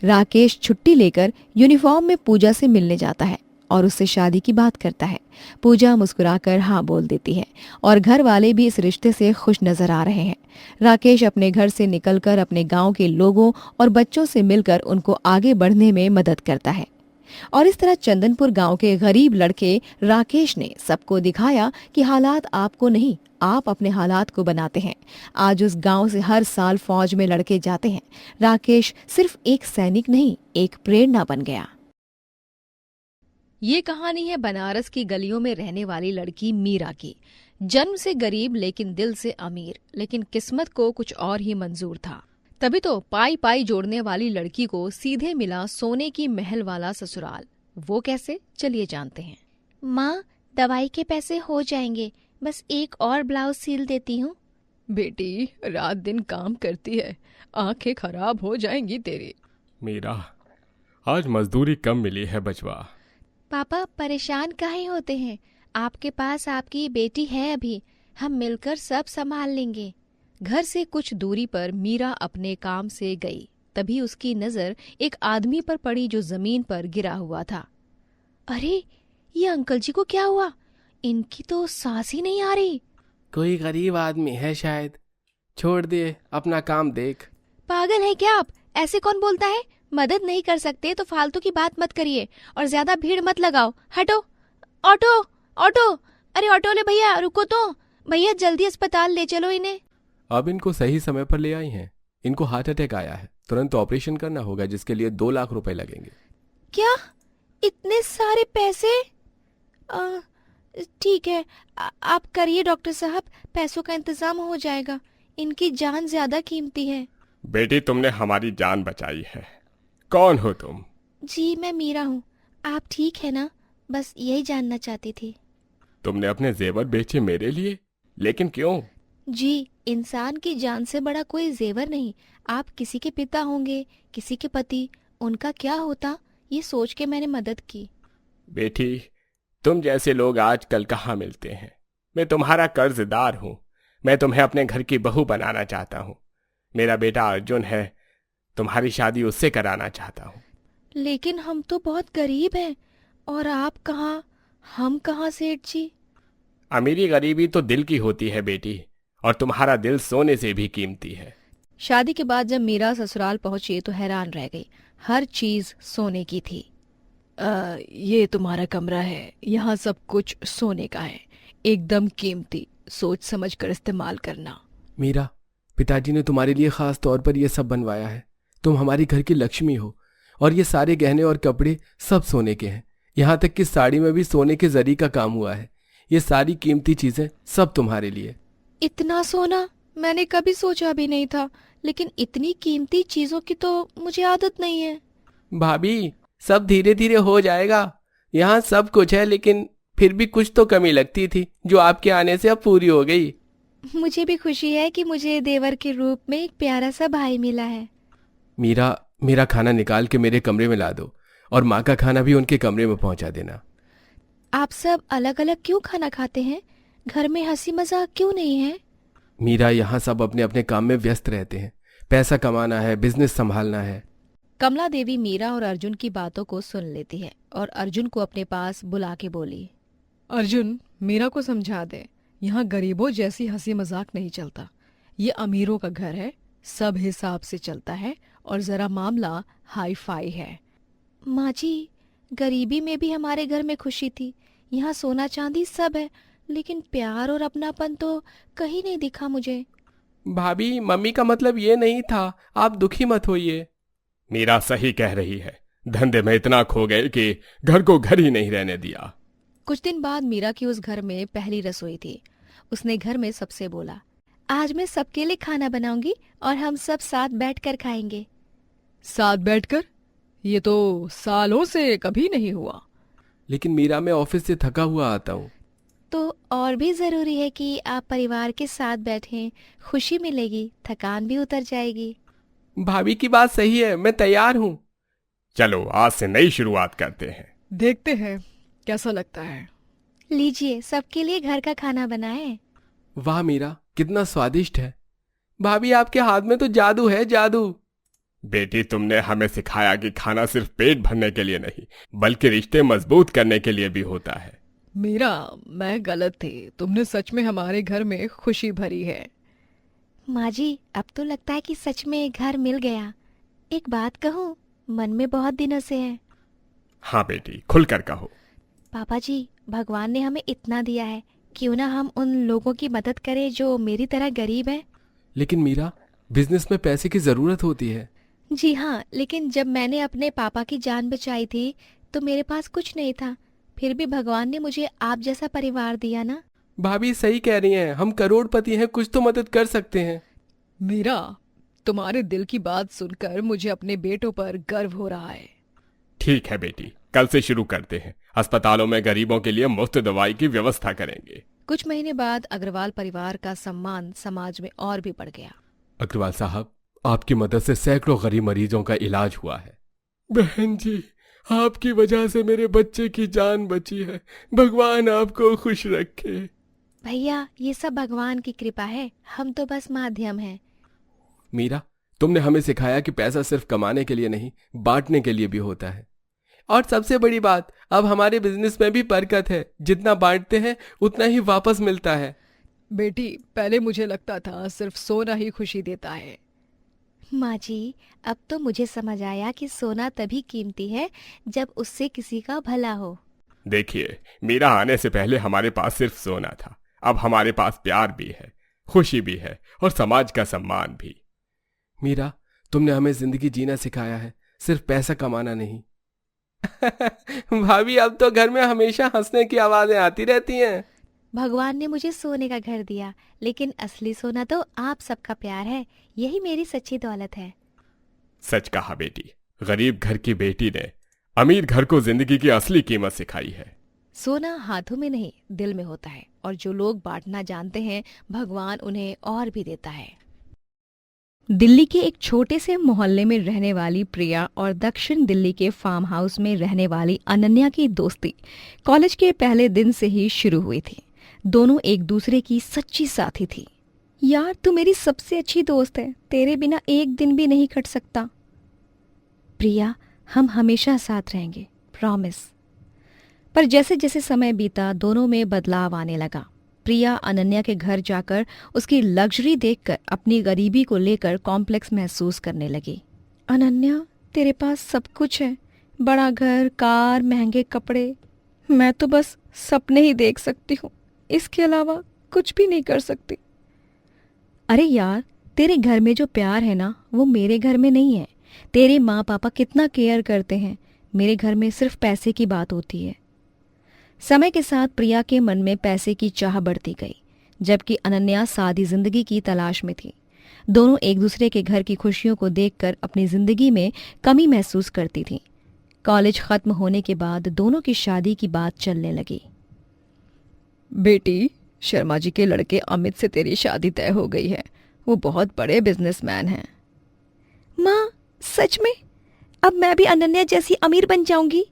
राकेश छुट्टी लेकर यूनिफॉर्म में पूजा से मिलने जाता है और उससे शादी की बात करता है। पूजा मुस्कुराकर हाँ बोल देती है और घर वाले भी इस रिश्ते से खुश नजर आ रहे हैं। राकेश अपने घर से निकलकर अपने गांव के लोगों और बच्चों से मिलकर उनको आगे बढ़ने में मदद करता है। और इस तरह चंदनपुर गांव के गरीब लड़के राकेश ने सबको दिखाया कि हालात आपको नहीं, आप अपने हालात को बनाते हैं। आज उस गांव से हर साल फौज में लड़के जाते हैं। राकेश सिर्फ एक सैनिक नहीं, एक प्रेरणा बन गया। ये कहानी है बनारस की गलियों में रहने वाली लड़की मीरा की। जन्म से गरीब लेकिन दिल से अमीर, लेकिन किस्मत को कुछ और ही मंजूर था। तभी तो पाई पाई जोड़ने वाली लड़की को सीधे मिला सोने की महल वाला ससुराल। वो कैसे, चलिए जानते हैं। माँ, दवाई के पैसे हो जाएंगे, बस एक और ब्लाउज सील देती हूँ। बेटी रात दिन काम करती है, आंखें खराब हो जाएंगी तेरी। मीरा, आज मजदूरी कम मिली है बचवा। पापा परेशान काहे होते हैं? आपके पास आपकी बेटी है अभी, हम मिलकर सब संभाल लेंगे। घर से कुछ दूरी पर मीरा अपने काम से गई। तभी उसकी नजर एक आदमी पर पड़ी जो जमीन पर गिरा हुआ था। अरे, ये अंकल जी को क्या हुआ? इनकी तो सांस ही नहीं आ रही। कोई गरीब आदमी है शायद, छोड़ दे, अपना काम देख। पागल है क्या आप? ऐसे कौन बोलता है? मदद नहीं कर सकते तो फालतू की बात मत करिए और ज्यादा भीड़ मत लगाओ। हटो। ऑटो, ऑटो, अरे ऑटो ले भैया, रुको तो। भैया जल्दी अस्पताल ले चलो इन्हें। अब इनको सही समय पर ले आई हैं। इनको हार्ट अटैक आया है, तुरंत ऑपरेशन करना होगा जिसके लिए 2 लाख रुपए लगेंगे। क्या? इतने सारे पैसे? ठीक है, आप करिए डॉक्टर साहब, पैसों का इंतजाम हो जाएगा। इनकी जान ज्यादा कीमती है। बेटी, तुमने हमारी जान बचाई है। कौन हो तुम? जी मैं मीरा हूँ। आप ठीक है ना? बस यही जानना चाहती थी। तुमने अपने जेवर बेचे मेरे लिए, लेकिन क्यों? जी, इंसान की जान से बड़ा कोई जेवर नहीं। आप किसी के पिता होंगे, किसी के पति, उनका क्या होता, ये सोच के मैंने मदद की। बेटी, तुम जैसे लोग आजकल कहाँ मिलते हैं। मैं तुम्हारा कर्जदार हूँ। मैं तुम्हें अपने घर की बहू बनाना चाहता हूँ। मेरा बेटा अर्जुन है, तुम्हारी शादी उससे कराना चाहता हूँ। लेकिन हम तो बहुत गरीब हैं, और आप कहाँ, हम कहाँ सेठ जी? अमीरी गरीबी तो दिल की होती है बेटी, और तुम्हारा दिल सोने से भी कीमती है। शादी के बाद जब मीरा ससुराल पहुंची तो हैरान रह गई। हर चीज सोने की थी। ये तुम्हारा कमरा है, यहाँ सब कुछ सोने का है, एकदम कीमती, सोच समझ कर इस्तेमाल करना। मीरा, पिताजी ने तुम्हारे लिए खास तौर पर यह सब बनवाया है। तुम हमारी घर की लक्ष्मी हो, और ये सारे गहने और कपड़े सब सोने के हैं। यहाँ तक कि साड़ी में भी सोने के जरी का काम हुआ है। ये सारी कीमती चीजें सब तुम्हारे लिए। इतना सोना मैंने कभी सोचा भी नहीं था, लेकिन इतनी कीमती चीजों की तो मुझे आदत नहीं है। भाभी, सब धीरे धीरे हो जाएगा। यहाँ सब कुछ है, लेकिन फिर भी कुछ तो कमी लगती थी, जो आपके आने से अब पूरी हो गई। मुझे भी खुशी है कि मुझे देवर के रूप में एक प्यारा सा भाई मिला है। मीरा, मेरा खाना निकाल के मेरे कमरे में ला दो, और माँ का खाना भी उनके कमरे में पहुंचा देना। आप सब अलग अलग क्यों खाना खाते हैं? घर में हंसी मजाक क्यों नहीं है? मीरा, यहाँ सब अपने अपने काम में व्यस्त रहते हैं। पैसा कमाना है, बिजनेस संभालना है। कमला देवी मीरा और अर्जुन की बातों को सुन लेती है और अर्जुन को अपने पास बुला के बोली, अर्जुन, मीरा को समझा दे, यहाँ गरीबों जैसी हंसी मजाक नहीं चलता। ये अमीरों का घर है, सब हिसाब से चलता है और जरा मामला हाई फाई है। माँ जी, गरीबी में भी हमारे घर में खुशी थी। यहाँ सोना चांदी सब है, लेकिन प्यार और अपनापन तो कहीं नहीं दिखा मुझे। भाभी, मम्मी का मतलब ये नहीं था, आप दुखी मत होइए। मीरा सही कह रही है, धंधे में इतना खो गए कि घर को घर ही नहीं रहने दिया। कुछ दिन बाद मीरा की उस घर में पहली रसोई थी। उसने घर में सबसे बोला, आज मैं सबके लिए खाना बनाऊंगी और हम सब साथ बैठकर खाएंगे। साथ बैठकर? ये तो सालों से कभी नहीं हुआ। लेकिन मीरा, मैं ऑफिस से थका हुआ आता हूँ। तो और भी जरूरी है कि आप परिवार के साथ बैठें, खुशी मिलेगी, थकान भी उतर जाएगी। भाभी की बात सही है, मैं तैयार हूँ। चलो आज से नई शुरुआत करते हैं। देखते हैं कैसा लगता है। लीजिए, सबके लिए घर का खाना बनाए। वाह मीरा, कितना स्वादिष्ट है। भाभी, आपके हाथ में तो जादू है, जादू। बेटी, तुमने हमें सिखाया कि खाना सिर्फ पेट भरने के लिए नहीं, बल्कि रिश्ते मजबूत करने के लिए भी होता है। मीरा, मैं गलत थी, तुमने सच में हमारे घर में खुशी भरी है। माँ जी, अब तो लगता है कि सच में घर मिल गया। एक बात कहूँ, मन में बहुत दिनों से है। हाँ बेटी, खुलकर कहो। पापा जी, भगवान ने हमें इतना दिया है, क्यों ना हम उन लोगों की मदद करें जो मेरी तरह गरीब हैं। लेकिन मीरा, बिजनेस में पैसे की जरूरत होती है। जी हाँ, लेकिन जब मैंने अपने पापा की जान बचाई थी तो मेरे पास कुछ नहीं था। फिर भी भगवान ने मुझे आप जैसा परिवार दिया ना। भाभी सही कह रही हैं, हम करोड़पति हैं, कुछ तो मदद कर सकते हैं। मीरा, तुम्हारे दिल की बात सुनकर मुझे अपने बेटों पर गर्व हो रहा है। ठीक है बेटी, कल से शुरू करते हैं। अस्पतालों में गरीबों के लिए मुफ्त दवाई की व्यवस्था करेंगे। कुछ महीने बाद अग्रवाल परिवार का सम्मान समाज में और भी बढ़ गया। अग्रवाल साहब, आपकी मदद से सैकड़ों गरीब मरीजों का इलाज हुआ है। बहन जी, आपकी वजह से मेरे बच्चे की जान बची है। भगवान आपको खुश रखे। भैया, ये सब भगवान की कृपा है, हम तो बस माध्यम हैं। मीरा, तुमने हमें सिखाया कि पैसा सिर्फ कमाने के लिए नहीं, बांटने के लिए भी होता है। और सबसे बड़ी बात, अब हमारे बिजनेस में भी बरकत है। जितना बांटते हैं उतना ही वापस मिलता है। बेटी, पहले मुझे लगता था सिर्फ सोना ही खुशी देता है। माँ जी, अब तो मुझे समझ आया कि सोना तभी कीमती है जब उससे किसी का भला हो। देखिए, मीरा आने से पहले हमारे पास सिर्फ सोना था, अब हमारे पास प्यार भी है, खुशी भी है और समाज का सम्मान भी। मीरा, तुमने हमें जिंदगी जीना सिखाया है, सिर्फ पैसा कमाना नहीं। भाभी, अब तो घर में हमेशा हंसने की आवाजें आती रहती हैं। भगवान ने मुझे सोने का घर दिया, लेकिन असली सोना तो आप सबका प्यार है। यही मेरी सच्ची दौलत है। सच कहा बेटी, गरीब घर की बेटी ने अमीर घर को जिंदगी की असली कीमत सिखाई है। सोना हाथों में नहीं, दिल में होता है, और जो लोग बांटना जानते हैं, भगवान उन्हें और भी देता है। दिल्ली के एक छोटे से मोहल्ले में रहने वाली प्रिया और दक्षिण दिल्ली के फार्म हाउस में रहने वाली अनन्या की दोस्ती कॉलेज के पहले दिन से ही शुरू हुई थी। दोनों एक दूसरे की सच्ची साथी थी। यार, तू मेरी सबसे अच्छी दोस्त है, तेरे बिना एक दिन भी नहीं कट सकता। प्रिया, हम हमेशा साथ रहेंगे, प्रॉमिस। पर जैसे जैसे समय बीता, दोनों में बदलाव आने लगा। प्रिया अनन्या के घर जाकर उसकी लग्जरी देखकर अपनी गरीबी को लेकर कॉम्प्लेक्स महसूस करने लगी। अनन्या, तेरे पास सब कुछ है, बड़ा घर, कार, महंगे कपड़े। मैं तो बस सपने ही देख सकती हूँ, इसके अलावा कुछ भी नहीं कर सकती। अरे यार, तेरे घर में जो प्यार है ना, वो मेरे घर में नहीं है। तेरे माँ पापा कितना केयर करते हैं, मेरे घर में सिर्फ पैसे की बात होती है। समय के साथ प्रिया के मन में पैसे की चाह बढ़ती गई, जबकि अनन्या सादी जिंदगी की तलाश में थी। दोनों एक दूसरे के घर की खुशियों को देखकर अपनी जिंदगी में कमी महसूस करती थीं। कॉलेज खत्म होने के बाद दोनों की शादी की बात चलने लगी। बेटी, शर्मा जी के लड़के अमित से तेरी शादी तय हो गई है। वो बहुत बड़े बिजनेसमैन हैं। माँ, सच में? अब मैं भी अनन्या जैसी अमीर बन जाऊंगी?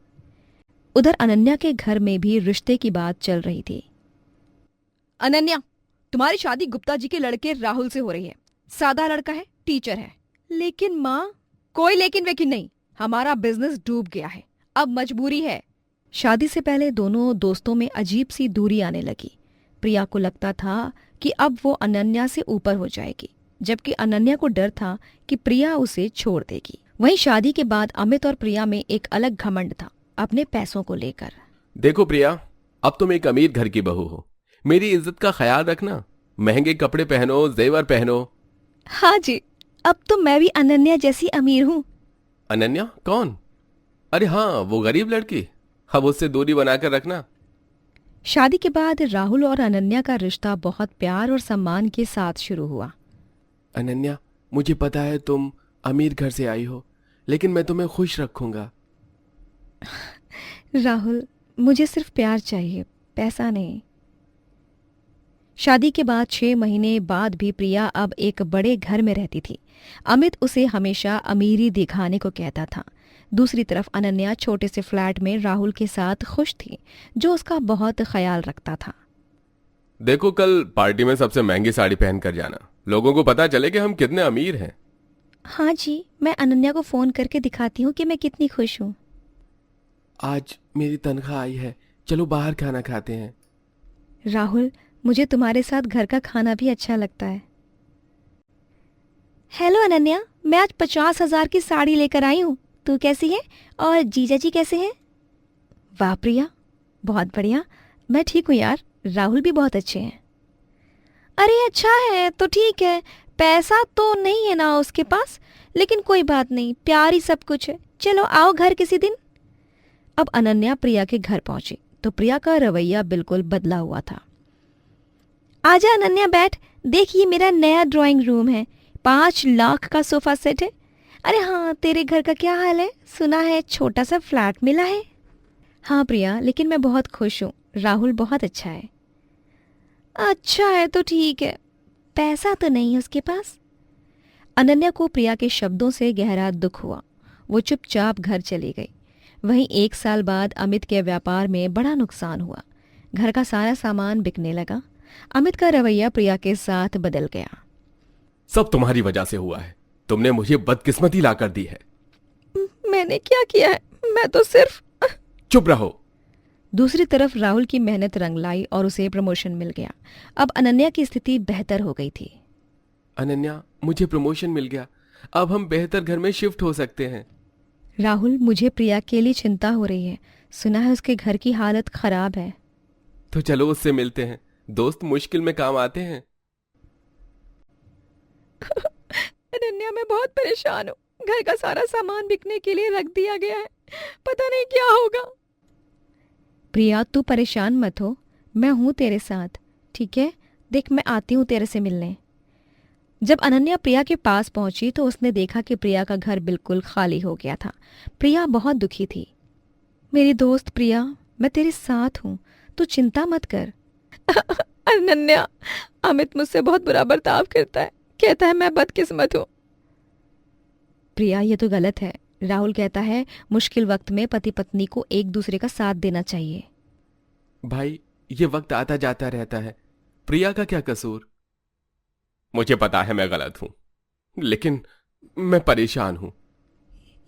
उधर अनन्या के घर में भी रिश्ते की बात चल रही थी। अनन्या, तुम्हारी शादी गुप्ता जी के लड़के राहुल से हो रही है। सादा लड़का है, टीचर है। लेकिन माँ। कोई लेकिन वेकिन नहीं, हमारा बिजनेस डूब गया है, अब मजबूरी है। शादी से पहले दोनों दोस्तों में अजीब सी दूरी आने लगी। प्रिया को लगता था कि अब वो अनन्या से ऊपर हो जाएगी, जबकि अनन्या को डर था कि प्रिया उसे छोड़ देगी। वहीं शादी के बाद अमित और प्रिया में एक अलग घमंड था अपने पैसों को लेकर। देखो प्रिया, अब तुम एक अमीर घर की बहू हो, मेरी इज्जत का ख्याल रखना। महंगे कपड़े पहनो, जेवर पहनो। हाँ जी, अब तो मैं भी अनन्या जैसी अमीर हूँ। अनन्या कौन? अरे हाँ, वो गरीब लड़की। अब उससे दूरी बनाकर रखना। शादी के बाद राहुल और अनन्या का रिश्ता बहुत प्यार और सम्मान के साथ शुरू हुआ। अनन्या, मुझे पता है तुम अमीर घर से आई हो, लेकिन मैं तुम्हें खुश रखूंगा। राहुल, मुझे सिर्फ प्यार चाहिए, पैसा नहीं। शादी के बाद 6 महीने बाद भी प्रिया अब एक बड़े घर में रहती थी। अमित उसे हमेशा अमीरी दिखाने को कहता था। दूसरी तरफ अनन्या छोटे से फ्लैट में राहुल के साथ खुश थी, जो उसका बहुत ख्याल रखता था। देखो, कल पार्टी में सबसे महंगी साड़ी पहन कर जाना, लोगों को पता चले कि हम कितने अमीर हैं। हाँ जी, मैं अनन्या को फोन करके दिखाती हूँ कि मैं कितनी खुश हूँ। आज मेरी तनख्वाह आई है, चलो बाहर खाना खाते हैं। राहुल, मुझे तुम्हारे साथ घर का खाना भी अच्छा लगता है। हेलो अनन्या, मैं आज 50,000 की साड़ी लेकर आई हूँ। तू कैसी है और जीजा जी कैसे हैं? वाह प्रिया, बहुत बढ़िया। मैं ठीक हूँ यार, राहुल भी बहुत अच्छे हैं। अरे अच्छा है तो ठीक है, पैसा तो नहीं है ना उसके पास, लेकिन कोई बात नहीं, प्यार ही सब कुछ है। चलो आओ घर किसी दिन। अब अनन्या प्रिया के घर पहुंची तो प्रिया का रवैया बिल्कुल बदला हुआ था। आजा अनन्या, बैठ, देख ये मेरा नया ड्राइंग रूम है, 5 लाख का सोफा सेट है। अरे हाँ, तेरे घर का क्या हाल है? सुना है छोटा सा फ्लैट मिला है। हाँ प्रिया, लेकिन मैं बहुत खुश हूँ, राहुल बहुत अच्छा है। अच्छा है तो ठीक है, पैसा तो नहीं है उसके पास। अनन्या को प्रिया के शब्दों से गहरा दुख हुआ। वो चुपचाप घर चली गई। वहीं 1 साल बाद अमित के व्यापार में बड़ा नुकसान हुआ। घर का सारा सामान बिकने लगा। अमित का रवैया प्रिया के साथ बदल गया। सब तुम्हारी वजह से हुआ है, तुमने मुझे बदकिस्मती ला कर दी है। मैंने क्या किया है? मैं तो सिर्फ... चुप रहो। दूसरी तरफ राहुल की मेहनत रंग लाई और उसे प्रमोशन मिल गया। अब अनन्या की स्थिति बेहतर हो गई थी। अनन्या, मुझे प्रमोशन मिल गया, अब हम बेहतर घर में शिफ्ट हो सकते हैं। राहुल, मुझे प्रिया के लिए चिंता हो रही है। सुना है उसके घर की हालत खराब है। तो चलो उससे मिलते हैं, दोस्त मुश्किल में काम आते हैं। अनन्या, मैं बहुत परेशान हूँ। घर का सारा सामान बिकने के लिए रख दिया गया है, पता नहीं क्या होगा। प्रिया, तू परेशान मत हो, मैं हूँ तेरे साथ, ठीक है? देख, मैं आती हूँ तेरे से मिलने। जब अनन्या प्रिया के पास पहुंची तो उसने देखा कि प्रिया का घर बिल्कुल खाली हो गया था। प्रिया बहुत दुखी थी। मेरी दोस्त प्रिया, मैं तेरे साथ हूँ, तू चिंता मत कर। अनन्या, अमित मुझसे बहुत बुरा बर्ताव करता है, कहता है मैं बदकिस्मत हूँ। प्रिया, ये तो गलत है। राहुल कहता है मुश्किल वक्त में पति पत्नी को एक दूसरे का साथ देना चाहिए। भाई, ये वक्त आता जाता रहता है, प्रिया का क्या कसूर? मुझे पता है मैं गलत हूं, लेकिन मैं परेशान हूं।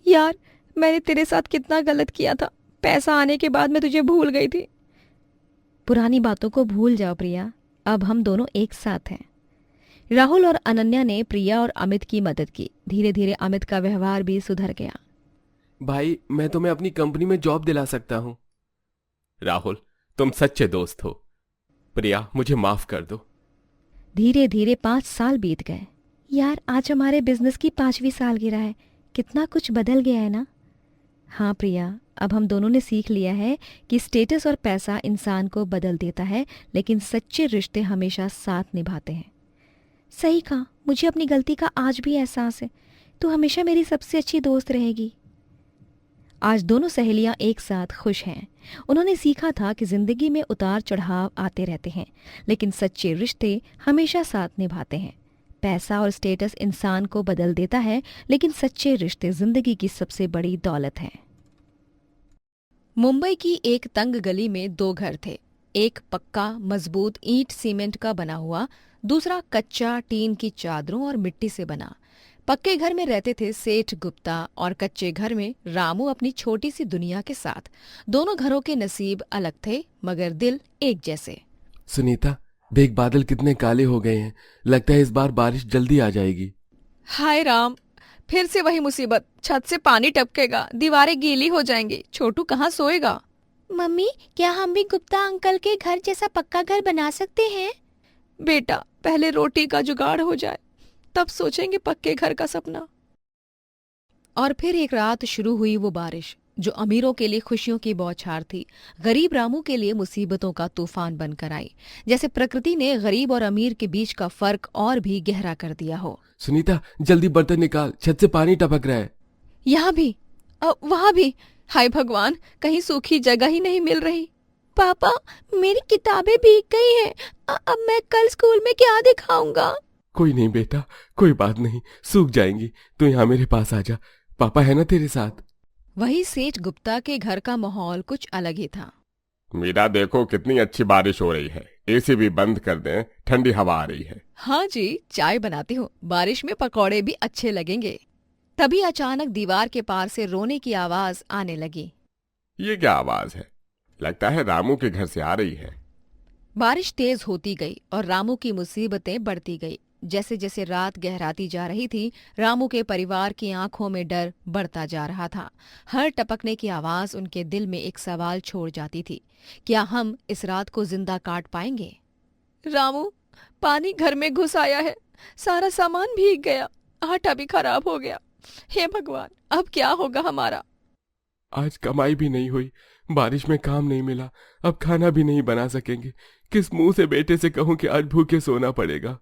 यार, मैंने तेरे साथ कितना गलत किया था। पैसा आने के बाद मैं तुझे भूल गई थी। पुरानी बातों को भूल जाओ प्रिया, अब हम दोनों एक साथ हैं। राहुल और अनन्या ने प्रिया और अमित की मदद की। धीरे धीरे अमित का व्यवहार भी सुधर गया। भाई, मैं तुम्हें अपनी कंपनी में जॉब दिला सकता हूँ। राहुल, तुम सच्चे दोस्त हो। प्रिया, मुझे माफ कर दो। धीरे धीरे 5 साल बीत गए। यार, आज हमारे बिजनेस की 5वीं सालगिरह है। कितना कुछ बदल गया है ना? हाँ प्रिया, अब हम दोनों ने सीख लिया है कि स्टेटस और पैसा इंसान को बदल देता है, लेकिन सच्चे रिश्ते हमेशा साथ निभाते हैं। सही कहा, मुझे अपनी गलती का आज भी एहसास है। तू हमेशा मेरी सबसे अच्छी दोस्त रहेगी। आज दोनों सहेलियां एक साथ खुश हैं। उन्होंने सीखा था कि जिंदगी में उतार चढ़ाव आते रहते हैं, लेकिन सच्चे रिश्ते हमेशा साथ निभाते हैं। पैसा और स्टेटस इंसान को बदल देता है, लेकिन सच्चे रिश्ते जिंदगी की सबसे बड़ी दौलत हैं। मुंबई की एक तंग गली में 2 घर थे। एक पक्का मजबूत ईंट सीमेंट का बना हुआ, दूसरा कच्चा टीन की चादरों और मिट्टी से बना। पक्के घर में रहते थे सेठ गुप्ता और कच्चे घर में रामू अपनी छोटी सी दुनिया के साथ। दोनों घरों के नसीब अलग थे मगर दिल एक जैसे। सुनीता, देख बादल कितने काले हो गए हैं। लगता है इस बार बारिश जल्दी आ जाएगी। हाय राम, फिर से वही मुसीबत। छत से पानी टपकेगा, दीवारें गीली हो जाएंगी, छोटू कहाँ सोएगा। मम्मी, क्या हम भी गुप्ता अंकल के घर जैसा पक्का घर बना सकते हैं? बेटा, पहले रोटी का जुगाड़ हो जाए, तब सोचेंगे पक्के घर का सपना। और फिर एक रात शुरू हुई वो बारिश जो अमीरों के लिए खुशियों की बौछार थी, गरीब रामू के लिए मुसीबतों का तूफान बनकर आई। जैसे प्रकृति ने गरीब और अमीर के बीच का फर्क और भी गहरा कर दिया हो। सुनीता, जल्दी बर्तन निकाल, छत से पानी टपक रहा है। यहाँ भी, वहां भी। हाय भगवान, कहीं सूखी जगह ही नहीं मिल रही। पापा, मेरी किताबें भीग गई हैं। अब मैं कल स्कूल में क्या दिखाऊंगा? कोई नहीं बेटा, कोई बात नहीं, सूख जाएंगी। तू यहाँ मेरे पास आ जा, पापा है ना तेरे साथ। वही सेठ गुप्ता के घर का माहौल कुछ अलग ही था। मीरा, देखो कितनी अच्छी बारिश हो रही है। एसी भी बंद कर दें, ठंडी हवा आ रही है। हाँ जी, चाय बनाती हूँ, बारिश में पकौड़े भी अच्छे लगेंगे। तभी अचानक दीवार के पार से रोने की आवाज आने लगी। ये क्या आवाज है? लगता है रामू के घर से आ रही है। बारिश तेज होती गई और रामू की मुसीबतें बढ़ती गई। जैसे जैसे रात गहराती जा रही थी, रामू के परिवार की आंखों में डर बढ़ता जा रहा था। हर टपकने की आवाज उनके दिल में एक सवाल छोड़ जाती थी, क्या हम इस रात को जिंदा काट पाएंगे? रामू, पानी घर में घुस आया है, सारा सामान भीग गया, आटा भी खराब हो गया। हे भगवान, अब क्या होगा हमारा? आज कमाई भी नहीं हुई, बारिश में काम नहीं मिला, अब खाना भी नहीं बना सकेंगे। किस मुंह से बेटे से कहूं कि आज भूखे सोना पड़ेगा।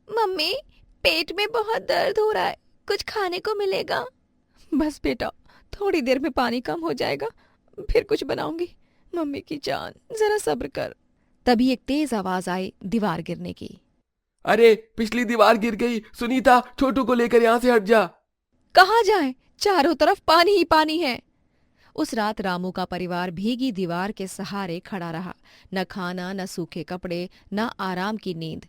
मम्मी, पेट में बहुत दर्द हो रहा है, कुछ खाने को मिलेगा? बस बेटा, थोड़ी देर में पानी कम हो जाएगा, फिर कुछ बनाऊंगी। मम्मी की जान, जरा सब्र कर। तभी एक तेज आवाज आई दीवार गिरने की। अरे, पिछली दीवार गिर गई। सुनीता, छोटू को लेकर यहाँ से हट जा। कहाँ जाए? चारों तरफ पानी ही पानी है। उस रात रामू का परिवार भीगी दीवार के सहारे खड़ा रहा। न खाना, न सूखे कपड़े, न आराम की नींद।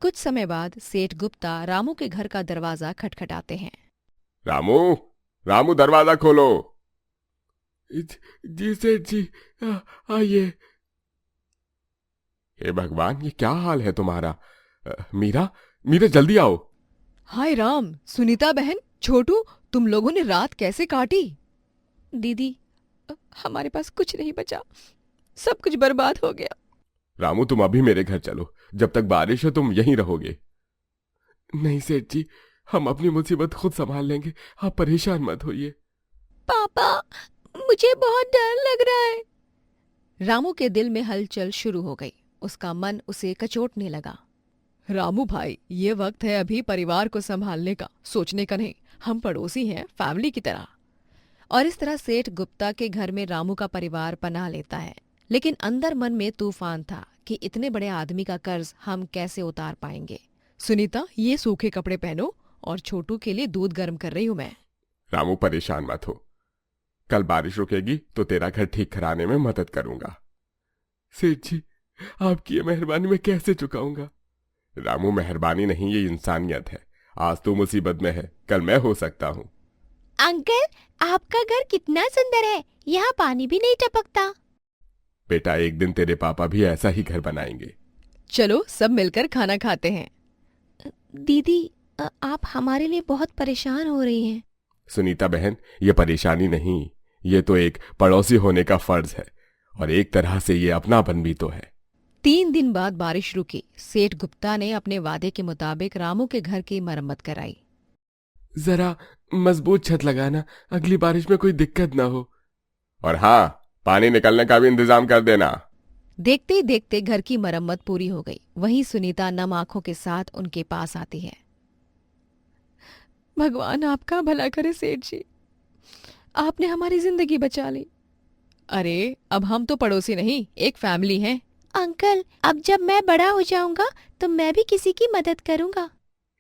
कुछ समय बाद सेठ गुप्ता रामू के घर का दरवाजा खटखटाते हैं। रामू, रामू, दरवाजा खोलो। जी सेठ जी, आइए। हे भगवान, ये क्या हाल है तुम्हारा? मीरा, मीरा जल्दी आओ। हाय राम, सुनीता बहन, छोटू, तुम लोगों ने रात कैसे काटी? दीदी, हमारे पास कुछ नहीं बचा, सब कुछ बर्बाद हो गया। रामू, तुम अभी मेरे घर चलो, जब तक बारिश है तुम यहीं रहोगे। नहीं सेठ जी, हम अपनी मुसीबत खुद संभाल लेंगे, आप परेशान मत होइए। पापा, मुझे बहुत डर लग रहा है। रामू के दिल में हलचल शुरू हो गई, उसका मन उसे कचोटने लगा। रामू भाई, ये वक्त है अभी परिवार को संभालने का, सोचने का नहीं। हम पड़ोसी हैं, फैमिली की तरह। और इस तरह सेठ गुप्ता के घर में रामू का परिवार पनाह लेता है। लेकिन अंदर मन में तूफान था कि इतने बड़े आदमी का कर्ज हम कैसे उतार पाएंगे। सुनीता, ये सूखे कपड़े पहनो और छोटू के लिए दूध गर्म कर रही हूं मैं। रामू, परेशान मत हो, कल बारिश रुकेगी तो तेरा घर ठीक कराने में मदद करूंगा। सेठ जी, आपकी ये मेहरबानी मैं कैसे चुकाऊंगा? रामू, मेहरबानी नहीं, ये इंसानियत है। आज तू मुसीबत में है, कल मैं हो सकता हूँ। अंकल, आपका घर कितना सुंदर है, यहाँ पानी भी नहीं टपकता। बेटा, एक दिन तेरे पापा भी ऐसा ही घर बनाएंगे। चलो सब मिलकर खाना खाते हैं। दीदी, आप हमारे लिए बहुत परेशान हो रही हैं। सुनीता बहन, ये परेशानी नहीं, ये तो एक पड़ोसी होने का फर्ज है और एक तरह से ये अपनापन भी तो है। 3 दिन बाद बारिश रुकी। सेठ गुप्ता ने अपने वादे के मुताबिक रामू के घर की मरम्मत कराई। जरा मजबूत छत लगाना, अगली बारिश में कोई दिक्कत ना हो। और हाँ, पानी निकलने का भी इंतजाम कर देना। देखते ही देखते घर की मरम्मत पूरी हो गई। वहीं सुनीता नम आंखों के साथ उनके पास आती है। भगवान आपका भला करे सेठ जी, आपने हमारी जिंदगी बचा ली। अरे, अब हम तो पड़ोसी नहीं, एक फैमिली हैं। अंकल, अब जब मैं बड़ा हो जाऊंगा तो मैं भी किसी की मदद करूंगा।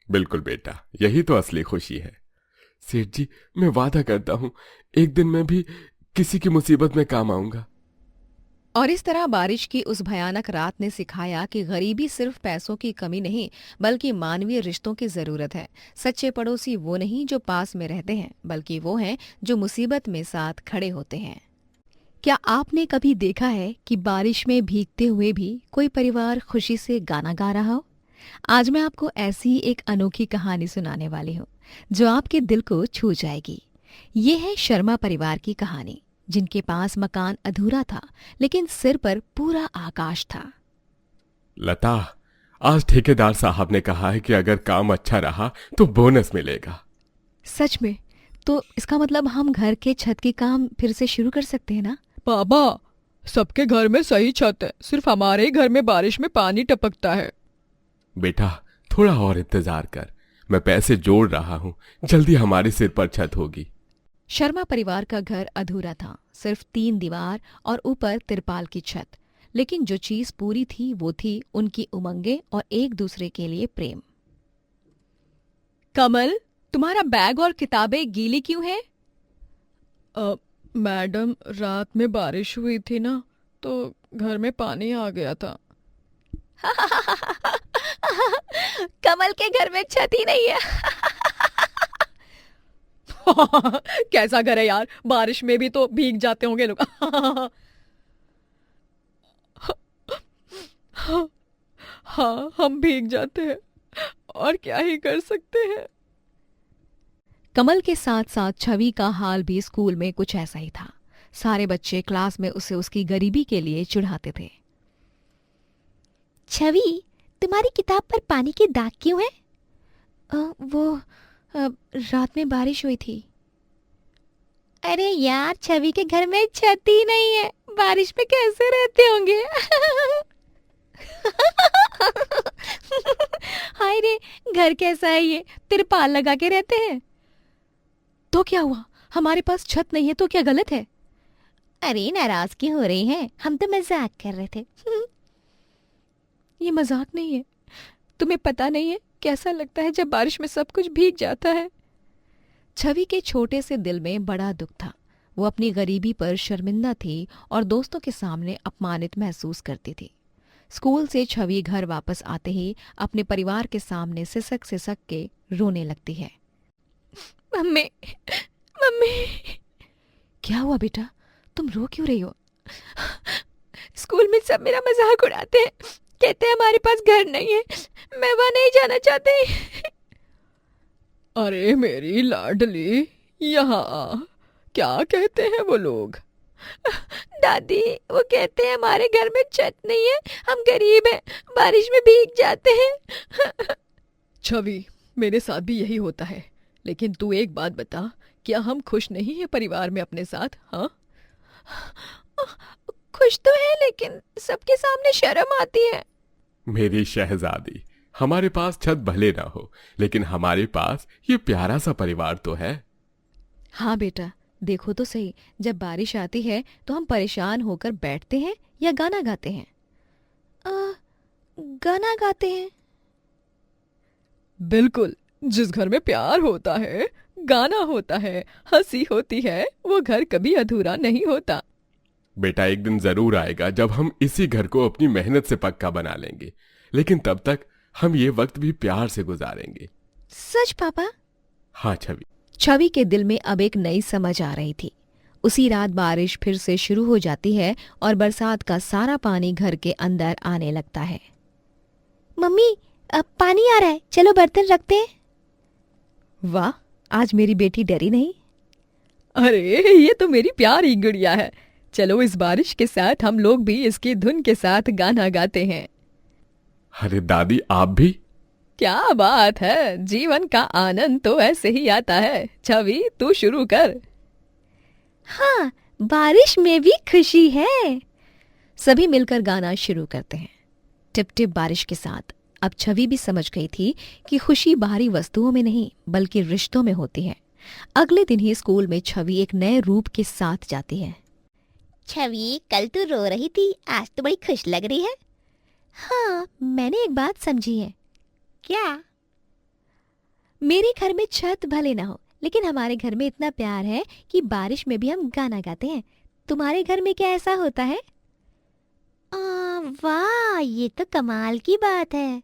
बिल्कुल बेटा, यही तो असली खुशी है। सेठ जी, मैं वादा करता हूँ, एक दिन मैं भी किसी की मुसीबत में काम आऊंगा। और इस तरह बारिश की उस भयानक रात ने सिखाया कि गरीबी सिर्फ पैसों की कमी नहीं बल्कि मानवीय रिश्तों की जरूरत है। सच्चे पड़ोसी वो नहीं जो पास में रहते हैं, बल्कि वो हैं जो मुसीबत में साथ खड़े होते हैं। क्या आपने कभी देखा है कि बारिश में भीगते हुए भी कोई परिवार खुशी से गाना गा रहा हो? आज मैं आपको ऐसी ही एक अनोखी कहानी सुनाने वाली हूँ जो आपके दिल को छू जाएगी। ये है शर्मा परिवार की कहानी, जिनके पास मकान अधूरा था लेकिन सिर पर पूरा आकाश था। लता, आज ठेकेदार साहब ने कहा है कि अगर काम अच्छा रहा तो बोनस मिलेगा। सच में? तो इसका मतलब हम घर के छत की काम फिर से शुरू कर सकते हैं ना? पापा, सबके घर में सही छत है, सिर्फ हमारे ही घर में बारिश में पानी टपकता है। बेटा, थोड़ा और इंतजार कर, मैं पैसे जोड़ रहा हूँ, जल्दी हमारे सिर पर छत होगी। शर्मा परिवार का घर अधूरा था, सिर्फ 3 दीवार और ऊपर तिरपाल की छत। लेकिन जो चीज पूरी थी वो थी उनकी उमंगें और एक दूसरे के लिए प्रेम। कमल, तुम्हारा बैग और किताबें गीली क्यों है? मैडम, रात में बारिश हुई थी ना, तो घर में पानी आ गया था। कमल के घर में छत ही नहीं है। कैसा घर है यार, बारिश में भी तो भीग जाते होंगे लोग। हाँ, हम भीग जाते हैं, और क्या ही कर सकते हैं। कमल के साथ साथ छवि का हाल भी स्कूल में कुछ ऐसा ही था। सारे बच्चे क्लास में उसे उसकी गरीबी के लिए चिढ़ाते थे। छवि, तुम्हारी किताब पर पानी के दाग क्यों है? रात में बारिश हुई थी। अरे यार, छवि के घर में छत ही नहीं है, बारिश में कैसे रहते होंगे? हाय रे, घर कैसा है ये, तिरपाल लगा के रहते हैं। तो क्या हुआ, हमारे पास छत नहीं है तो क्या गलत है? अरे नाराज क्यों हो रही हैं? हम तो मजाक कर रहे थे। ये मजाक नहीं है। तुम्हें पता नहीं है कैसा लगता है जब बारिश में सब कुछ भीग जाता है। छवि के छोटे से दिल में बड़ा दुख था। वो अपनी गरीबी पर शर्मिंदा थी और दोस्तों के सामने अपमानित महसूस करती थी। स्कूल से छवि घर वापस आते ही अपने परिवार के सामने सिसक सिसक के रोने लगती है। Mummy, mummy. क्या हुआ बेटा, तुम रो क्यों रही हो? स्कूल में सब मेरा मजाक उड़ाते हैं, कहते हैं हमारे पास घर नहीं है, मैं वहां नहीं जाना चाहती। अरे मेरी लाडली, यहाँ आ। क्या कहते हैं वो लोग? दादी, वो कहते हैं हमारे घर में छत नहीं है, हम गरीब हैं, बारिश में भीग जाते हैं। छवि, मेरे साथ भी यही होता है, लेकिन तू एक बात बता, क्या हम खुश नहीं है परिवार में अपने साथ? हाँ, खुश तो है लेकिन सबके सामने शर्म आती है। मेरी शहजादी, हमारे पास छत भले ना हो, लेकिन हमारे पास ये प्यारा सा परिवार तो है। हाँ बेटा, देखो तो सही, जब बारिश आती है तो हम परेशान होकर बैठते हैं या गाना गाते हैं? गाना गाते हैं। बिल्कुल, जिस घर में प्यार होता है, गाना होता है, हंसी होती है, वो घर कभी अधूरा नहीं होता। बेटा, एक दिन जरूर आएगा जब हम इसी घर को अपनी मेहनत से पक्का बना लेंगे, लेकिन तब तक हम ये वक्त भी प्यार से गुजारेंगे। सच पापा? हाँ छवि। छवि के दिल में अब एक नई समझ आ रही थी। उसी रात बारिश फिर से शुरू हो जाती है और बरसात का सारा पानी घर के अंदर आने लगता है। मम्मी, अब पानी आ रहा है, चलो बर्तन रखते हैं। वाह, आज मेरी बेटी डरी नहीं। अरे, ये तो मेरी प्यारी गुड़िया है। चलो इस बारिश के साथ हम लोग भी इसकी धुन के साथ गाना गाते हैं। अरे दादी, आप भी? क्या बात है, जीवन का आनंद तो ऐसे ही आता है। छवि, तू शुरू कर। हाँ, बारिश में भी खुशी है। सभी मिलकर गाना शुरू करते हैं। टिप टिप बारिश के साथ अब छवि भी समझ गई थी कि खुशी बाहरी वस्तुओं में नहीं बल्कि रिश्तों में होती है। अगले दिन ही स्कूल में छवि एक नए रूप के साथ जाती है। छवि, कल तू रो रही थी, आज तो बड़ी खुश लग रही है। हाँ, मैंने एक बात समझी है। क्या? मेरे घर में छत भले ना हो, लेकिन हमारे घर में इतना प्यार है कि बारिश में भी हम गाना गाते हैं। तुम्हारे घर में क्या ऐसा होता है? वाह, ये तो कमाल की बात है।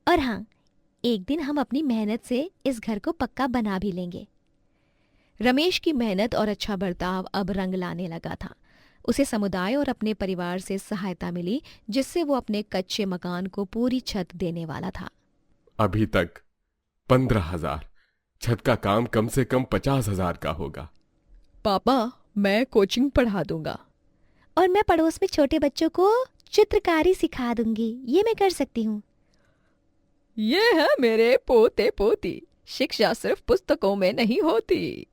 और हाँ, एक दिन हम अपनी मेहनत से इस घर को पक्का बना भी लेंगे। रमेश की मेहनत और अच्छा बर्ताव अब रंग लाने लगा था। उसे समुदाय और अपने परिवार से सहायता मिली, जिससे वो अपने कच्चे मकान को पूरी छत देने वाला था। अभी तक 15,000, छत का काम कम से कम 50,000 का होगा। पापा, मैं कोचिंग पढ़ा दूंगा। और मैं पड़ोस में छोटे बच्चों को चित्रकारी सिखा दूंगी। ये मैं कर सकती हूँ। ये है मेरे पोते पोती। शिक्षा सिर्फ पुस्तकों में नहीं होती।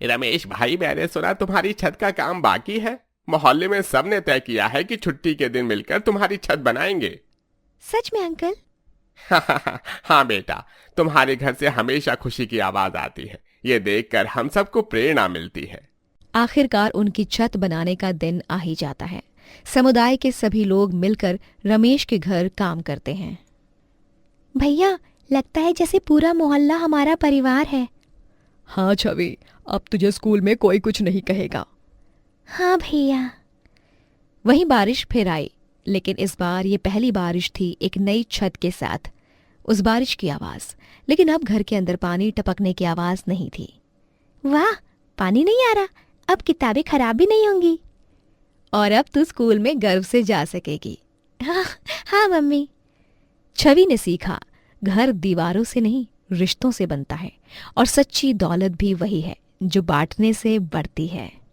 रमेश भाई, मैंने सुना तुम्हारी छत का काम बाकी है। मोहल्ले में सबने तय किया है कि छुट्टी के दिन मिलकर तुम्हारी छत बनाएंगे। सच में अंकल? हाँ बेटा, तुम्हारे घर से हमेशा खुशी की आवाज आती है। ये देखकर हम सबको प्रेरणा मिलती है। आखिरकार उनकी छत बनाने का दिन आ ही जाता है। समुदाय के सभी लोग मिलकर रमेश के घर काम करते हैं। भैया, लगता है जैसे पूरा मोहल्ला हमारा परिवार है। हाँ छवि, अब तुझे स्कूल में कोई कुछ नहीं कहेगा। हाँ भैया। वहीं बारिश फिर आई, लेकिन इस बार ये पहली बारिश थी एक नई छत के साथ। उस बारिश की आवाज, लेकिन अब घर के अंदर पानी टपकने की आवाज नहीं थी। वाह, पानी नहीं आ रहा। अब किताबें खराब भी नहीं होंगी। और अब तू स्कूल में गर्व से जा सकेगी। हाँ मम्मी। छवि ने सीखा, घर दीवारों से नहीं, रिश्तों से बनता है। और सच्ची दौलत भी वही है जो बांटने से बढ़ती है।